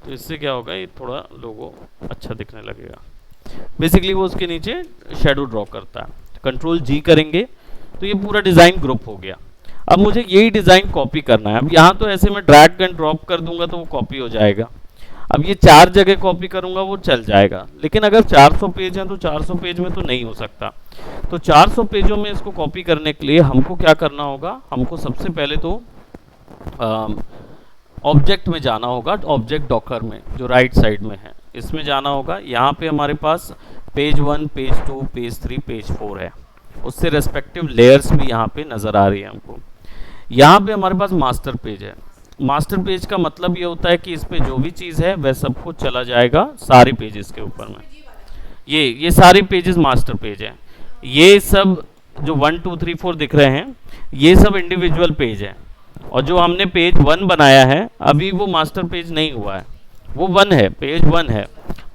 तो इससे क्या होगा, ये थोड़ा लोगो अच्छा दिखने लगेगा। बेसिकली वो उसके नीचे शेडो ड्रॉ करता है। कंट्रोल जी करेंगे तो ये पूरा डिज़ाइन ग्रुप हो गया। अब मुझे यही डिज़ाइन कॉपी करना है। अब यहाँ तो ऐसे मैं ड्रैग एंड ड्रॉप कर दूंगा तो वो कॉपी हो जाएगा। अब ये 4 जगह कॉपी करूंगा वो चल जाएगा, लेकिन अगर 400 पेज हैं तो 400 पेज में तो नहीं हो सकता। तो 400 पेजों में इसको कॉपी करने के लिए हमको क्या करना होगा, हमको सबसे पहले तो ऑब्जेक्ट में जाना होगा। ऑब्जेक्ट डॉकर में जो राइट साइड में है इसमें जाना होगा। यहाँ पे हमारे पास पेज 1, पेज 2, पेज 3, पेज 4 है, उससे रेस्पेक्टिव लेयर्स भी यहाँ पे नज़र आ रही है हमको। यहाँ पे हमारे पास मास्टर पेज है। मास्टर पेज का मतलब ये होता है कि इस पे जो भी चीज़ है वह सब कुछ चला जाएगा सारे पेजेस के ऊपर में। ये सारे पेजेस मास्टर पेज हैं। ये सब जो 1, 2, 3, 4 दिख रहे हैं ये सब इंडिविजुअल पेज हैं, और जो हमने पेज 1 बनाया है अभी वो मास्टर पेज नहीं हुआ है, वो 1 है, पेज 1 है।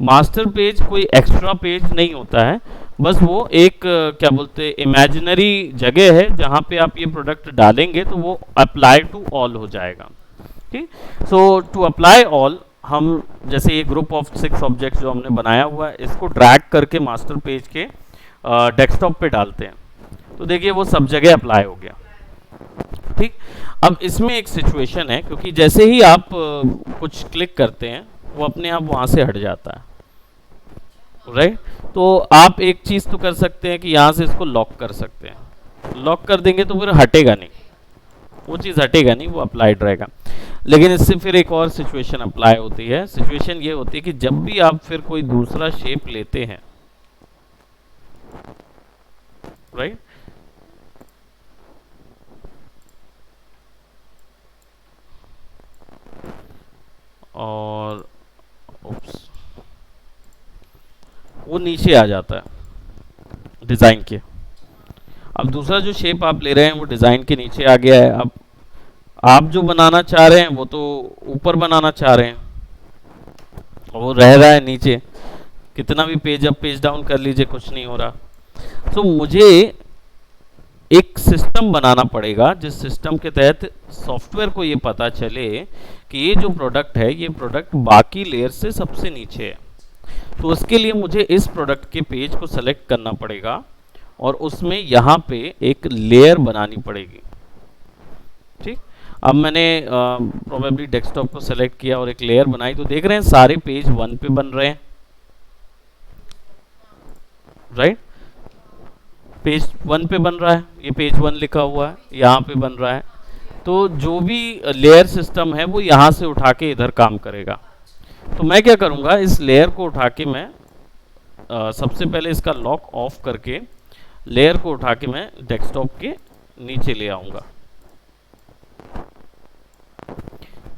मास्टर पेज कोई एक्स्ट्रा पेज नहीं होता है, बस वो एक क्या बोलते इमेजिनरी जगह है जहाँ पे आप ये प्रोडक्ट डालेंगे तो वो अप्लाई टू ऑल हो जाएगा। ठीक, सो टू अप्लाई ऑल हम जैसे ये ग्रुप ऑफ 6 ऑब्जेक्ट्स जो हमने बनाया हुआ है इसको ड्रैग करके मास्टर पेज के डेस्कटॉप पे डालते हैं, तो देखिए वो सब जगह अप्लाई हो गया। ठीक, अब इसमें एक सिचुएशन है, क्योंकि जैसे ही आप कुछ क्लिक करते हैं वो अपने आप वहाँ से हट जाता है, राइट। तो आप एक चीज़ तो कर सकते हैं कि यहाँ से इसको लॉक कर सकते हैं। लॉक कर देंगे तो फिर हटेगा नहीं, वो चीज़ हटेगा नहीं, वो अप्लाइड रहेगा। लेकिन इससे फिर एक और सिचुएशन अप्लाई होती है। सिचुएशन ये होती है कि जब भी आप फिर कोई दूसरा शेप लेते हैं, राइट, और वो नीचे आ जाता है डिज़ाइन के। अब दूसरा जो शेप आप ले रहे हैं वो डिज़ाइन के नीचे आ गया है। अब आप जो बनाना चाह रहे हैं वो तो ऊपर बनाना चाह रहे हैं, वो रह रहा है नीचे। कितना भी पेज अप पेज डाउन कर लीजिए कुछ नहीं हो रहा। तो मुझे एक सिस्टम बनाना पड़ेगा जिस सिस्टम के तहत सॉफ्टवेयर को ये पता चले कि ये जो प्रोडक्ट है ये प्रोडक्ट बाकी लेयर से सबसे नीचे है। तो उसके लिए मुझे इस प्रोडक्ट के पेज को सेलेक्ट करना पड़ेगा और उसमें यहाँ पे एक लेयर बनानी पड़ेगी। ठीक, अब मैंने प्रोबेबली डेस्कटॉप को सेलेक्ट किया और एक लेयर बनाई, तो देख रहे हैं सारे पेज 1 पे बन रहे हैं, राइट। पेज 1 पे बन रहा है, ये पेज 1 लिखा हुआ है, यहाँ पे बन रहा है। तो जो भी लेयर सिस्टम है वो यहाँ से उठा के इधर काम करेगा। तो मैं क्या करूँगा, इस लेयर को उठा के मैं सबसे पहले इसका लॉक ऑफ करके लेयर को उठा के मैं डेस्कटॉप के नीचे ले आऊँगा।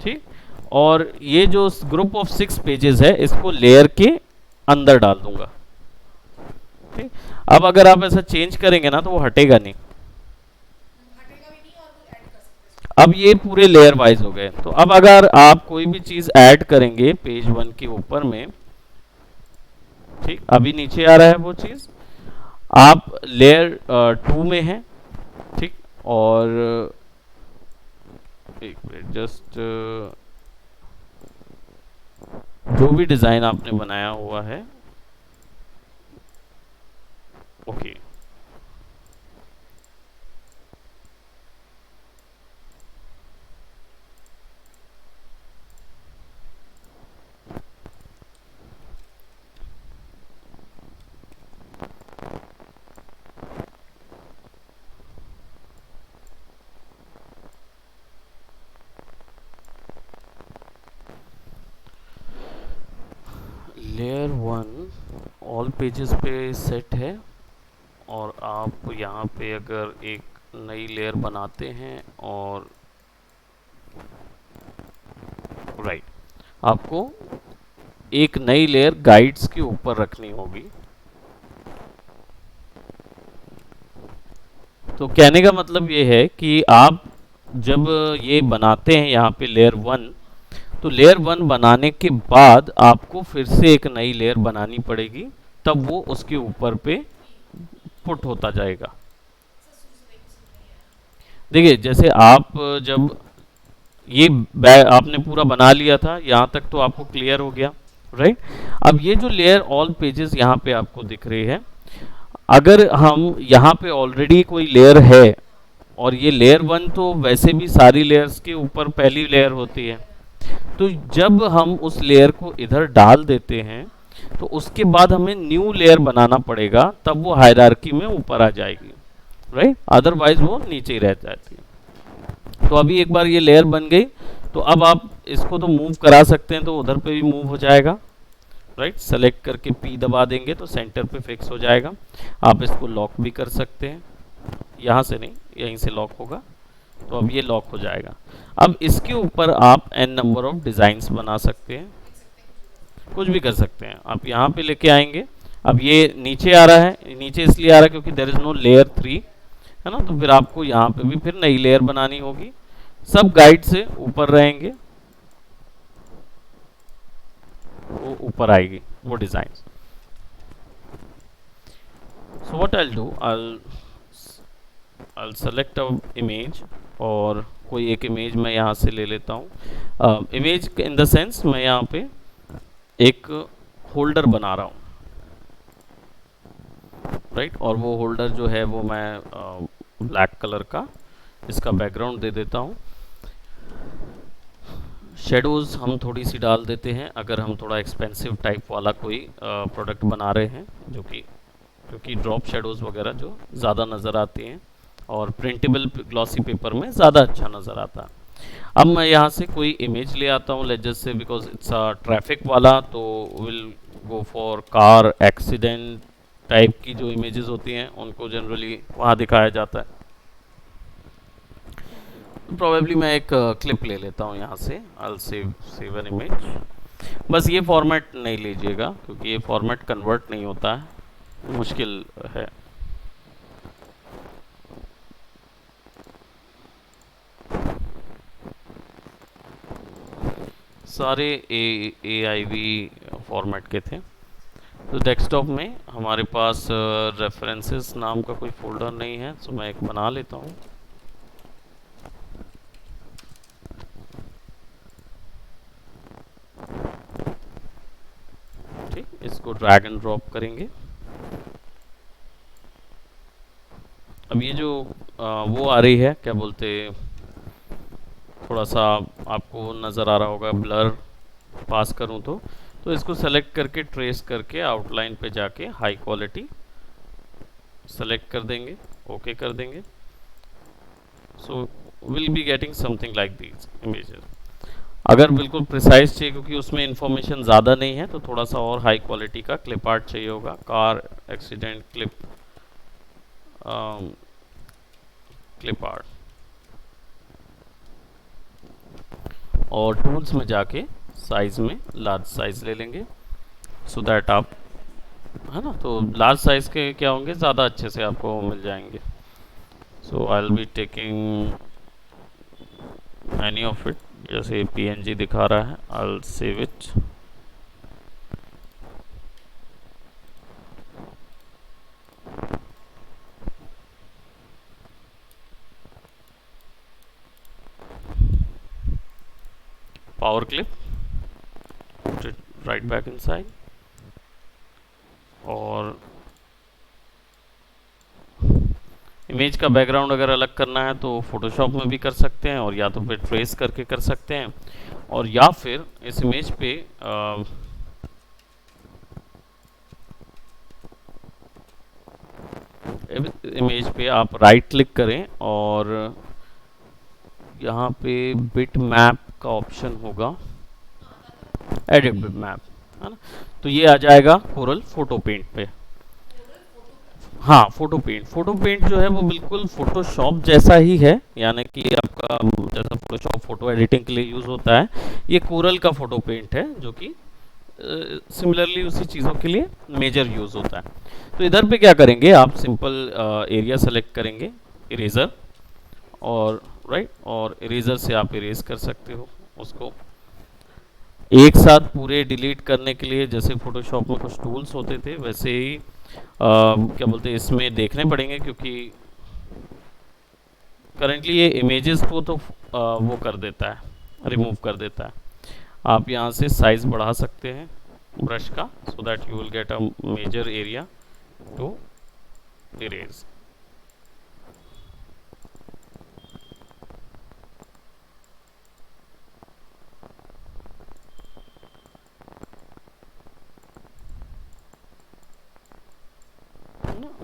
ठीक, और ये जो ग्रुप ऑफ 6 पेजेस है इसको लेयर के अंदर डाल दूंगा। ठीक, अब अगर आप ऐसा चेंज करेंगे ना तो वो हटेगा नहीं। अब ये पूरे लेयर वाइज हो गए। तो अब अगर आप कोई भी चीज ऐड करेंगे पेज 1 के ऊपर में, ठीक, अभी नीचे आ रहा है वो चीज, आप लेयर 2 में है, ठीक, और एक मिनट, जस्ट जो भी डिजाइन आपने बनाया हुआ है, ओके, लेयर 1 ऑल पेजेस पे सेट है, और आप यहाँ पे अगर एक नई लेयर बनाते हैं और राइट, आपको एक नई लेयर गाइड्स के ऊपर रखनी होगी। तो कहने का मतलब ये है कि आप जब ये बनाते हैं यहाँ पे लेयर 1, तो लेयर 1 बनाने के बाद आपको फिर से एक नई लेयर बनानी पड़ेगी, तब वो उसके ऊपर पे पुट होता जाएगा। देखिए, जैसे आप जब ये आपने पूरा बना लिया था, यहाँ तक तो आपको क्लियर हो गया, राइट। अब ये जो लेयर ऑल पेजेस यहाँ पे आपको दिख रही है, अगर हम यहाँ पे ऑलरेडी कोई लेयर है, और ये लेयर 1 तो वैसे भी सारी लेयर्स के ऊपर पहली लेयर होती है, तो जब हम उस लेयर को इधर डाल देते हैं तो उसके बाद हमें न्यू लेयर बनाना पड़ेगा, तब वो हायरार्की में ऊपर आ जाएगी, राइट, अदरवाइज वो नीचे ही रह जाती है। तो अभी एक बार ये लेयर बन गई, तो अब आप इसको तो मूव करा सकते हैं, तो उधर पे भी मूव हो जाएगा, राइट, सेलेक्ट करके P दबा देंगे तो सेंटर पे फिक्स हो जाएगा। आप इसको लॉक भी कर सकते हैं, यहाँ से नहीं, यहीं से लॉक होगा, तो अब ये लॉक हो जाएगा। अब इसके ऊपर आप n नंबर ऑफ डिजाइन्स बना सकते हैं, कुछ भी कर सकते हैं। आप यहाँ पे लेके आएंगे, अब ये नीचे आ रहा है, नीचे इसलिए आ रहा है क्योंकि देयर इज नो लेयर 3, है ना, तो फिर आपको यहाँ पे भी फिर नई लेयर बनानी होगी। सब गाइड से ऊपर रहेंगे, वो ऊपर आएगी वो design. So what I will do, I'll select a image, और कोई एक इमेज मैं यहाँ से ले लेता हूँ। इमेज इन द सेंस मैं यहाँ पे एक होल्डर बना रहा हूँ, राइट, और वो होल्डर जो है वो मैं ब्लैक कलर का इसका बैकग्राउंड दे देता हूँ। शेडोज़ हम थोड़ी सी डाल देते हैं, अगर हम थोड़ा एक्सपेंसिव टाइप वाला कोई प्रोडक्ट बना रहे हैं, जो कि क्योंकि ड्रॉप शेडोज़ वगैरह जो ज़्यादा नज़र आती हैं और प्रिंटेबल ग्लॉसी पेपर में ज़्यादा अच्छा नज़र आता है। अब मैं यहाँ से कोई इमेज ले आता हूँ, let just say because it's a traffic वाला, तो will go for car accident type की जो इमेजेस होती हैं उनको जनरली वहाँ दिखाया जाता है। प्रोबेबली मैं एक क्लिप ले लेता हूँ यहाँ से, आई विल सेव एन इमेज। बस ये फॉर्मेट नहीं लीजिएगा क्योंकि ये फॉर्मेट कन्वर्ट नहीं होता है, मुश्किल है। सारे AIV फॉर्मेट के थे। तो डेस्कटॉप में हमारे पास रेफरेंसेस नाम का कोई फोल्डर नहीं है, तो मैं एक बना लेता हूँ। ठीक, इसको ड्रैग एंड ड्रॉप करेंगे। अब ये जो वो आ रही है, क्या बोलते, थोड़ा सा आपको नज़र आ रहा होगा, ब्लर पास करूँ तो इसको सेलेक्ट करके ट्रेस करके आउटलाइन पे जाके हाई क्वालिटी सेलेक्ट कर देंगे, ओके कर देंगे। So will be getting something like these images. अगर बिल्कुल प्रिसाइज चाहिए क्योंकि उसमें इंफॉर्मेशन ज़्यादा नहीं है तो थोड़ा सा और हाई क्वालिटी का क्लिप आर्ट चाहिए होगा। Car accident clip, clip art, और टूल्स में जाके साइज में लार्ज साइज ले लेंगे सो दैट आप, है ना, तो लार्ज साइज के क्या होंगे, ज़्यादा अच्छे से आपको मिल जाएंगे। So I will be taking any of it, जैसे पीएनजी दिखा रहा है, I will save it. Power clip, put it right back inside, और इमेज का बैकग्राउंड अगर अलग करना है तो फोटोशॉप में भी कर सकते हैं, और या तो फिर ट्रेस करके कर सकते हैं, और या फिर इस इमेज पे इमेज पे आप राइट क्लिक करें और यहाँ पे बिट मैप का ऑप्शन होगा, एडिट बिट मैप, है ना, तो ये आ जाएगा कोरल फोटो पेंट पे। हाँ, फोटो पेंट जो है वो बिल्कुल फोटोशॉप जैसा ही है, यानी कि आपका जैसा फोटोशॉप फोटो एडिटिंग के लिए यूज़ होता है, ये कोरल का फोटो पेंट है जो कि सिमिलरली उसी चीज़ों के लिए मेजर यूज़ होता है। तो इधर पे क्या करेंगे, आप सिंपल एरिया सेलेक्ट करेंगे, इरेजर, और राइट, और इरेजर से आप इरेज कर सकते हो उसको। एक साथ पूरे डिलीट करने के लिए जैसे फोटोशॉप में कुछ टूल्स होते थे वैसे ही क्या बोलते हैं इसमें देखने पड़ेंगे, क्योंकि करेंटली ये इमेजेस को तो वो कर देता है, रिमूव कर देता है। आप यहाँ से साइज बढ़ा सकते हैं ब्रश का, so that you will get a major area to erase.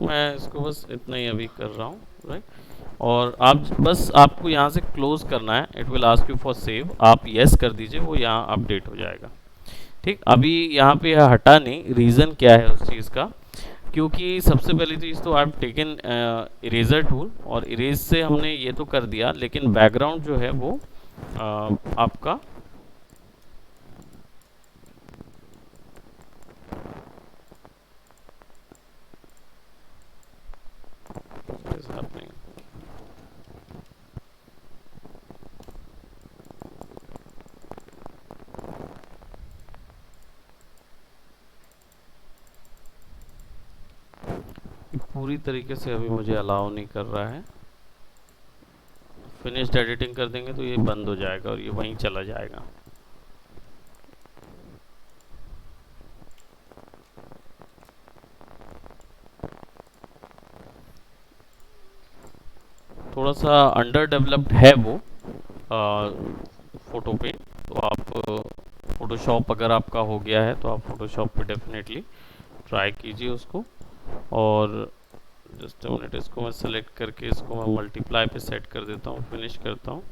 मैं इसको बस इतना ही अभी कर रहा हूँ, राइट, और आप बस आपको यहाँ से क्लोज करना है, it will ask you for save, आप यस कर दीजिए, वो यहाँ अपडेट हो जाएगा। ठीक, अभी यहाँ पे यह हटा नहीं, रीज़न क्या है उस चीज़ का, क्योंकि सबसे पहली चीज़ तो आप टेकन इरेजर टूल, और इरेज से हमने ये तो कर दिया, लेकिन बैकग्राउंड जो है वो आपका is happening. पूरी तरीके से अभी मुझे अलाउ नहीं कर रहा है, फिनिश्ड एडिटिंग कर देंगे तो ये बंद हो जाएगा और ये वहीं चला जाएगा। थोड़ा सा अंडर डेवलप्ड है वो फोटो पे, तो आप फोटोशॉप अगर आपका हो गया है तो आप फोटोशॉप पे डेफिनेटली ट्राई कीजिए उसको। और जस्ट मिनट, इसको मैं सेलेक्ट करके इसको मैं मल्टीप्लाई पे सेट कर देता हूँ, फिनिश करता हूँ।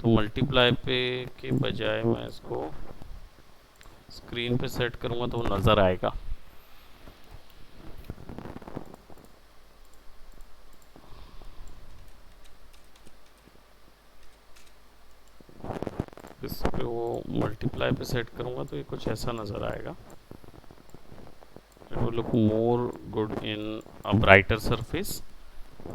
तो मल्टीप्लाई पे के बजाय मैं इसको स्क्रीन पे सेट करूँगा तो वो नज़र आएगा। इस पे वो मल्टीप्लाई पे सेट करूँगा तो ये कुछ ऐसा नज़र आएगा। It will look more good in a brighter surface.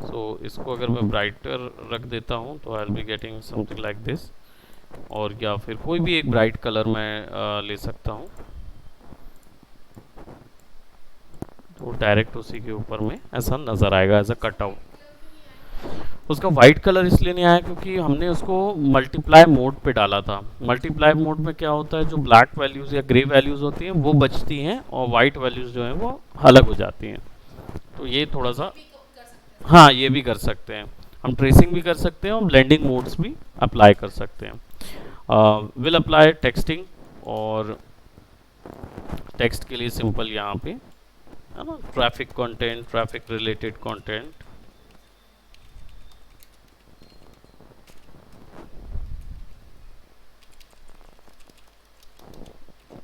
So इसको अगर मैं ब्राइटर रख देता हूँ तो I will be getting something like this, और या फिर कोई भी एक ब्राइट कलर मैं ले सकता हूँ, तो डायरेक्ट उसी के ऊपर में ऐसा नज़र आएगा एज अ कटआउट। उसका वाइट कलर इसलिए नहीं आया क्योंकि हमने उसको मल्टीप्लाई मोड पे डाला था। मल्टीप्लाई मोड में क्या होता है, जो ब्लैक वैल्यूज़ या ग्रे वैल्यूज़ होती हैं वो बचती हैं, और वाइट वैल्यूज़ जो हैं वो अलग हो जाती हैं। तो ये थोड़ा सा, हाँ, ये भी कर सकते हैं हम, ट्रेसिंग भी कर सकते हैं और ब्लेंडिंग मोड्स भी अप्लाई कर सकते हैं। विल अप्लाई टेक्सटिंग, और टेक्स्ट के लिए सिंपल यहाँ पे, है ना, traffic content, traffic related content,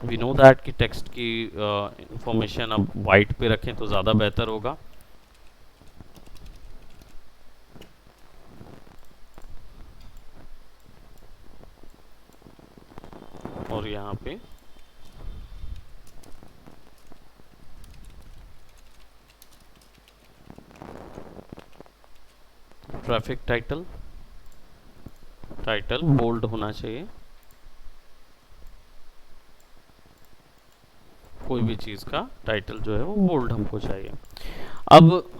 we know that कि टेक्स्ट की इंफॉर्मेशन अब वाइट पे रखें तो ज़्यादा बेहतर होगा। और यहाँ पे ट्रैफिक टाइटल, टाइटल बोल्ड होना चाहिए, कोई भी चीज़ का टाइटल जो है वो बोल्ड हमको चाहिए। अब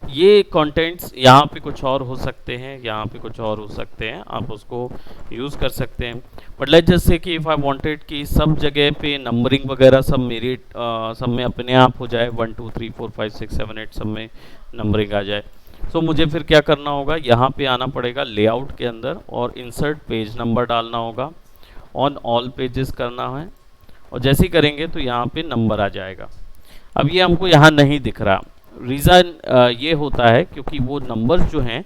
ये कंटेंट्स यहाँ पे कुछ और हो सकते हैं, यहाँ पे कुछ और हो सकते हैं, आप उसको यूज़ कर सकते हैं। बट लेट्स जस्ट से कि इफ़ आई वांटेड कि सब जगह पे नंबरिंग वगैरह सब मेरी सब में अपने आप हो जाए, 1 2 3 4 5 6 7 8 सब में नंबरिंग आ जाए। सो मुझे फिर क्या करना होगा, यहाँ पे आना पड़ेगा लेआउट के अंदर और इंसर्ट पेज नंबर डालना होगा, ऑन ऑल पेजेस करना है, और जैसे ही करेंगे तो यहाँ पे नंबर आ जाएगा। अब ये हमको यहाँ नहीं दिख रहा, रीज़न ये होता है क्योंकि वो नंबर्स जो हैं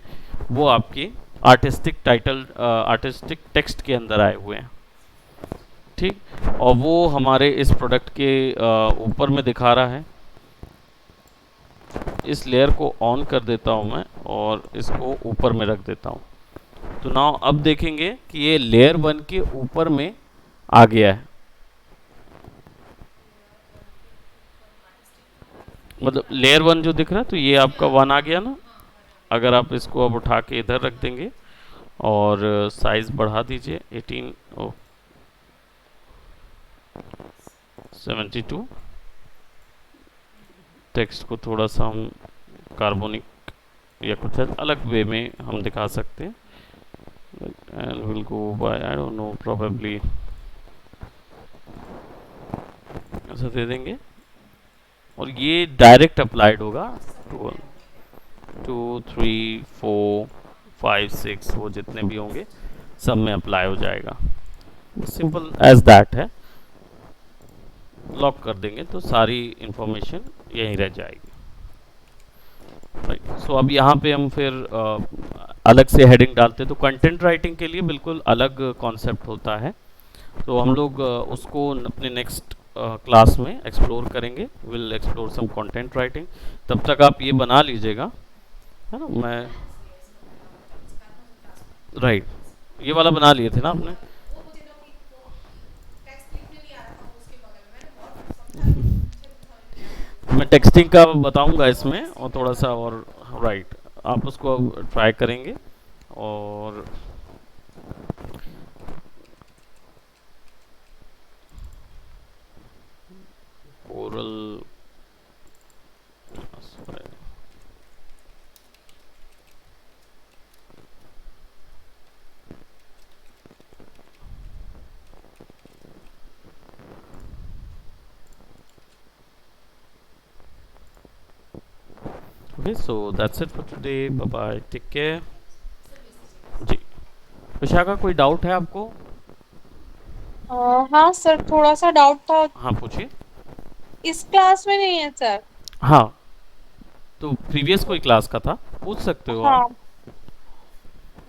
वो आपके आर्टिस्टिक टाइटल आर्टिस्टिक टेक्स्ट के अंदर आए हुए हैं, ठीक। और वो हमारे इस प्रोडक्ट के ऊपर में दिखा रहा है। इस लेयर को ऑन कर देता हूँ मैं और इसको ऊपर में रख देता हूँ। तो नाउ अब देखेंगे कि ये लेयर 1 के ऊपर में आ गया है, मतलब लेयर 1 जो दिख रहा है तो ये आपका 1 आ गया ना। अगर आप इसको अब उठा के इधर रख देंगे और साइज बढ़ा दीजिए 18 72, टेक्स्ट को थोड़ा सा हम कार्बोनिक या कुछ अलग वे में हम दिखा सकते हैं, and will go by I don't know probably ऐसा दे देंगे, और ये डायरेक्ट अप्लाइड होगा 2 3 4 5 6 वो जितने भी होंगे सब में अप्लाई हो जाएगा। सिंपल एज दैट है, लॉक कर देंगे तो सारी इंफॉर्मेशन यहीं रह जाएगी। राइट, सो अब यहाँ पे हम फिर अलग से हेडिंग डालते हैं। तो कंटेंट राइटिंग के लिए बिल्कुल अलग कॉन्सेप्ट होता है, तो हम लोग उसको अपने नेक्स्ट क्लास में एक्सप्लोर करेंगे। Will explore some content writing. तब तक आप ये बना लीजिएगा, है ना। मैं राइट ये वाला बना लिए थे ना आपने। मैं टेक्सटिंग का बताऊंगा इसमें और थोड़ा सा और, राइट आप उसको ट्राई करेंगे। और ओरल okay, so that's it for today, bye bye, take care जी। विशाखा कोई डाउट है आपको? हाँ सर, थोड़ा सा डाउट था। हाँ पूछिए। इस क्लास में नहीं है सर। हाँ तो प्रीवियस कोई क्लास का था, पूछ सकते हो आप।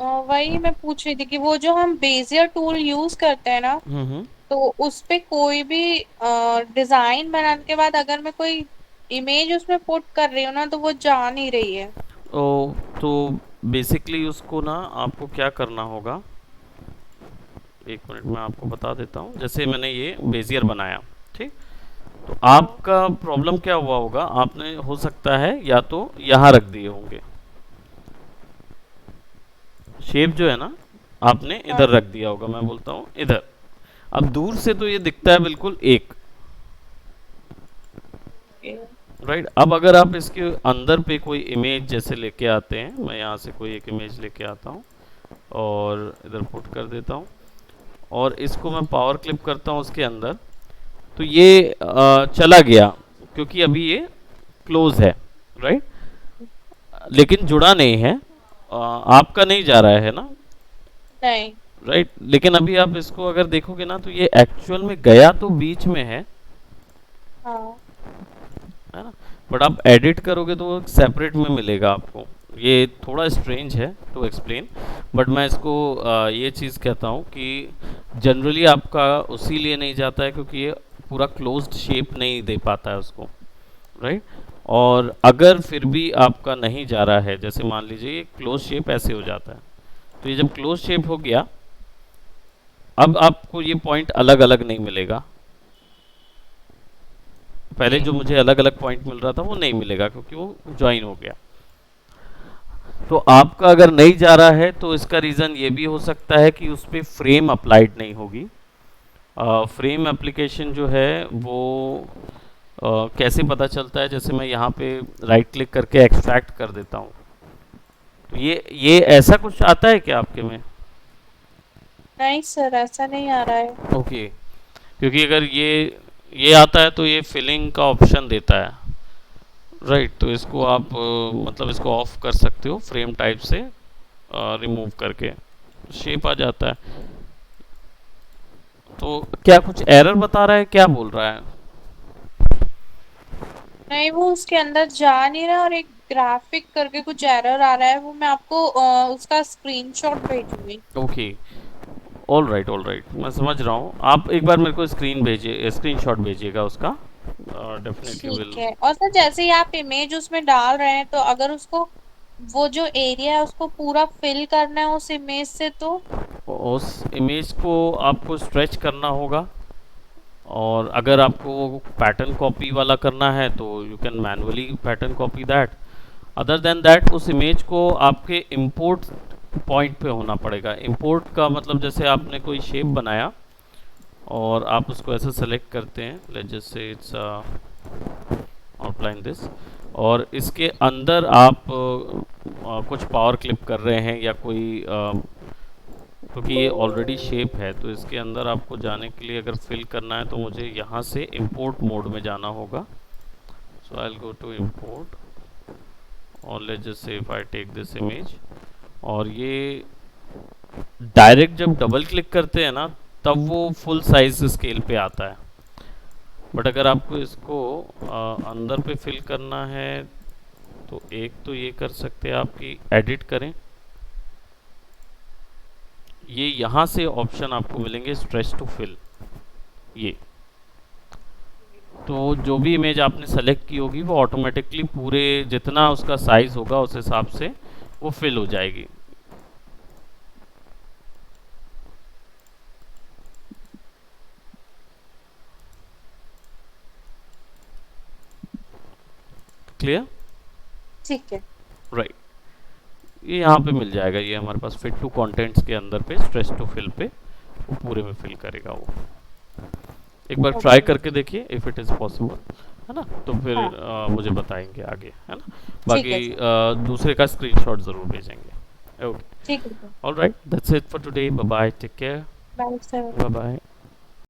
हाँ, वही मैं पूछ रही थी कि वो जो हम बेजियर टूल यूज करते हैं ना, हम्म। तो उस पे कोई भी डिजाइन बनाने के बाद अगर मैं कोई इमेज उसमें पुट कर रही हूँ ना, तो वो जा नहीं रही है। तो बेसिकली उसको ना आपको क्या करना होगा, एक मिनट में आपको बता देता हूँ। जैसे मैंने ये बेजियर बनाया, ठीक, तो आपका प्रॉब्लम क्या हुआ होगा, आपने हो सकता है या तो यहाँ रख दिए होंगे, शेप जो है ना आपने इधर हाँ। रख दिया होगा, मैं बोलता हूँ इधर। अब दूर से तो ये दिखता है बिल्कुल एक, राइट। अब अगर आप इसके अंदर पे कोई इमेज जैसे लेके आते हैं, मैं यहाँ से कोई एक इमेज लेके आता हूँ और इधर पुट कर देता हूँ, और इसको मैं पावर क्लिप करता हूँ उसके अंदर, तो ये चला गया क्योंकि अभी ये क्लोज है, राइट, लेकिन जुड़ा नहीं है। आपका नहीं जा रहा है ना, नहीं। राइट, लेकिन अभी आप इसको अगर देखोगे ना तो ये एक्चुअल में गया तो बीच में है हाँ। ना, बट आप एडिट करोगे तो वो सेपरेट में मिलेगा आपको। ये थोड़ा स्ट्रेंज है टू एक्सप्लेन, बट मैं इसको ये चीज़ कहता हूँ कि जनरली आपका उसी लिए नहीं जाता है क्योंकि ये पूरा क्लोज्ड शेप नहीं दे पाता है उसको, राइट। और अगर फिर भी आपका नहीं जा रहा है, जैसे मान लीजिए ये क्लोज शेप ऐसे हो जाता है, तो ये जब क्लोज शेप हो गया, अब आपको ये पॉइंट अलग अलग नहीं मिलेगा। पहले जो मुझे अलग अलग पॉइंट मिल रहा था वो नहीं मिलेगा क्योंकि वो ज्वाइन हो गया। तो आपका अगर नहीं जा रहा है तो इसका रीज़न ये भी हो सकता है कि उस पर फ्रेम अप्लाइड नहीं होगी। फ्रेम एप्लीकेशन जो है वो कैसे पता चलता है, जैसे मैं यहाँ पे राइट क्लिक करके एक्सट्रैक्ट कर देता हूँ, तो ये ऐसा कुछ आता है क्या आपके में? नहीं सर, ऐसा नहीं आ रहा है। ओके, क्योंकि अगर ये आता है तो ये फिलिंग का ऑप्शन देता है, राइट। तो इसको आप मतलब इसको ऑफ कर सकते हो फ्रेम टाइप से रिमूव करके, शेप आ जाता है। तो क्या कुछ एरर बता रहा है, क्या बोल रहा है? नहीं, वो उसके अंदर जा नहीं रहा, और एक ग्राफिक करके कुछ एरर आ रहा है, वो मैं आपको उसका स्क्रीनशॉट भेजूंगी। ओके, ऑल राइट, मैं समझ रहा हूँ। आप एक बार मेरे को स्क्रीन भेजिए, स्क्रीनशॉट भेजिएगा उसका, डेफिनेटली ठीक विल। है। और सर जैसे ही आप इमेज उसमें डाल रहे हैं, तो अगर उसको, वो जो एरिया है उसको पूरा फिल करना है उस इमेज से, तो उस इमेज को आपको स्ट्रेच करना होगा, और अगर आपको पैटर्न कॉपी वाला करना है तो you can manually pattern copy that. Other than that उस इमेज को आपके इंपोर्ट पॉइंट पे होना पड़ेगा। इंपोर्ट का मतलब जैसे आपने कोई शेप बनाया और आप उसको ऐसे सेलेक्ट करते हैं, लेट्स जस्ट से इट्स आउटलाइन दिस, और इसके अंदर आप कुछ पावर क्लिप कर रहे हैं या कोई क्योंकि ये ऑलरेडी शेप है, तो इसके अंदर आपको जाने के लिए अगर फिल करना है तो मुझे यहाँ से इंपोर्ट मोड में जाना होगा। So I will go to import, और let's just say if I take this image, और ये डायरेक्ट जब डबल क्लिक करते हैं ना तब वो फुल साइज स्केल पे आता है। बट अगर आपको इसको अंदर पे फिल करना है तो एक तो ये कर सकते हैं आप कि एडिट करें, ये यहाँ से ऑप्शन आपको मिलेंगे स्ट्रेच टू फिल, ये तो जो भी इमेज आपने सेलेक्ट की होगी वो ऑटोमेटिकली पूरे जितना उसका साइज होगा उस हिसाब से वो फिल हो जाएगी। क्लियर? ठीक है। राइट, ये यहाँ पे मिल जाएगा, ये हमारे पास फिट टू कंटेंट्स के अंदर पे स्ट्रेच टू फिल पे वो पूरे में फिल करेगा वो। एक बार ट्राई ओके। करके देखिए इफ इट इज़ पॉसिबल, है ना, तो फिर हाँ। मुझे बताएंगे आगे, है ना। ठीक बाकी है सर। दूसरे का स्क्रीनशॉट ज़रूर भेजेंगे। ओके, ठीक है sir. All right, that's it for today, bye bye, take care, bye sir. Bye bye.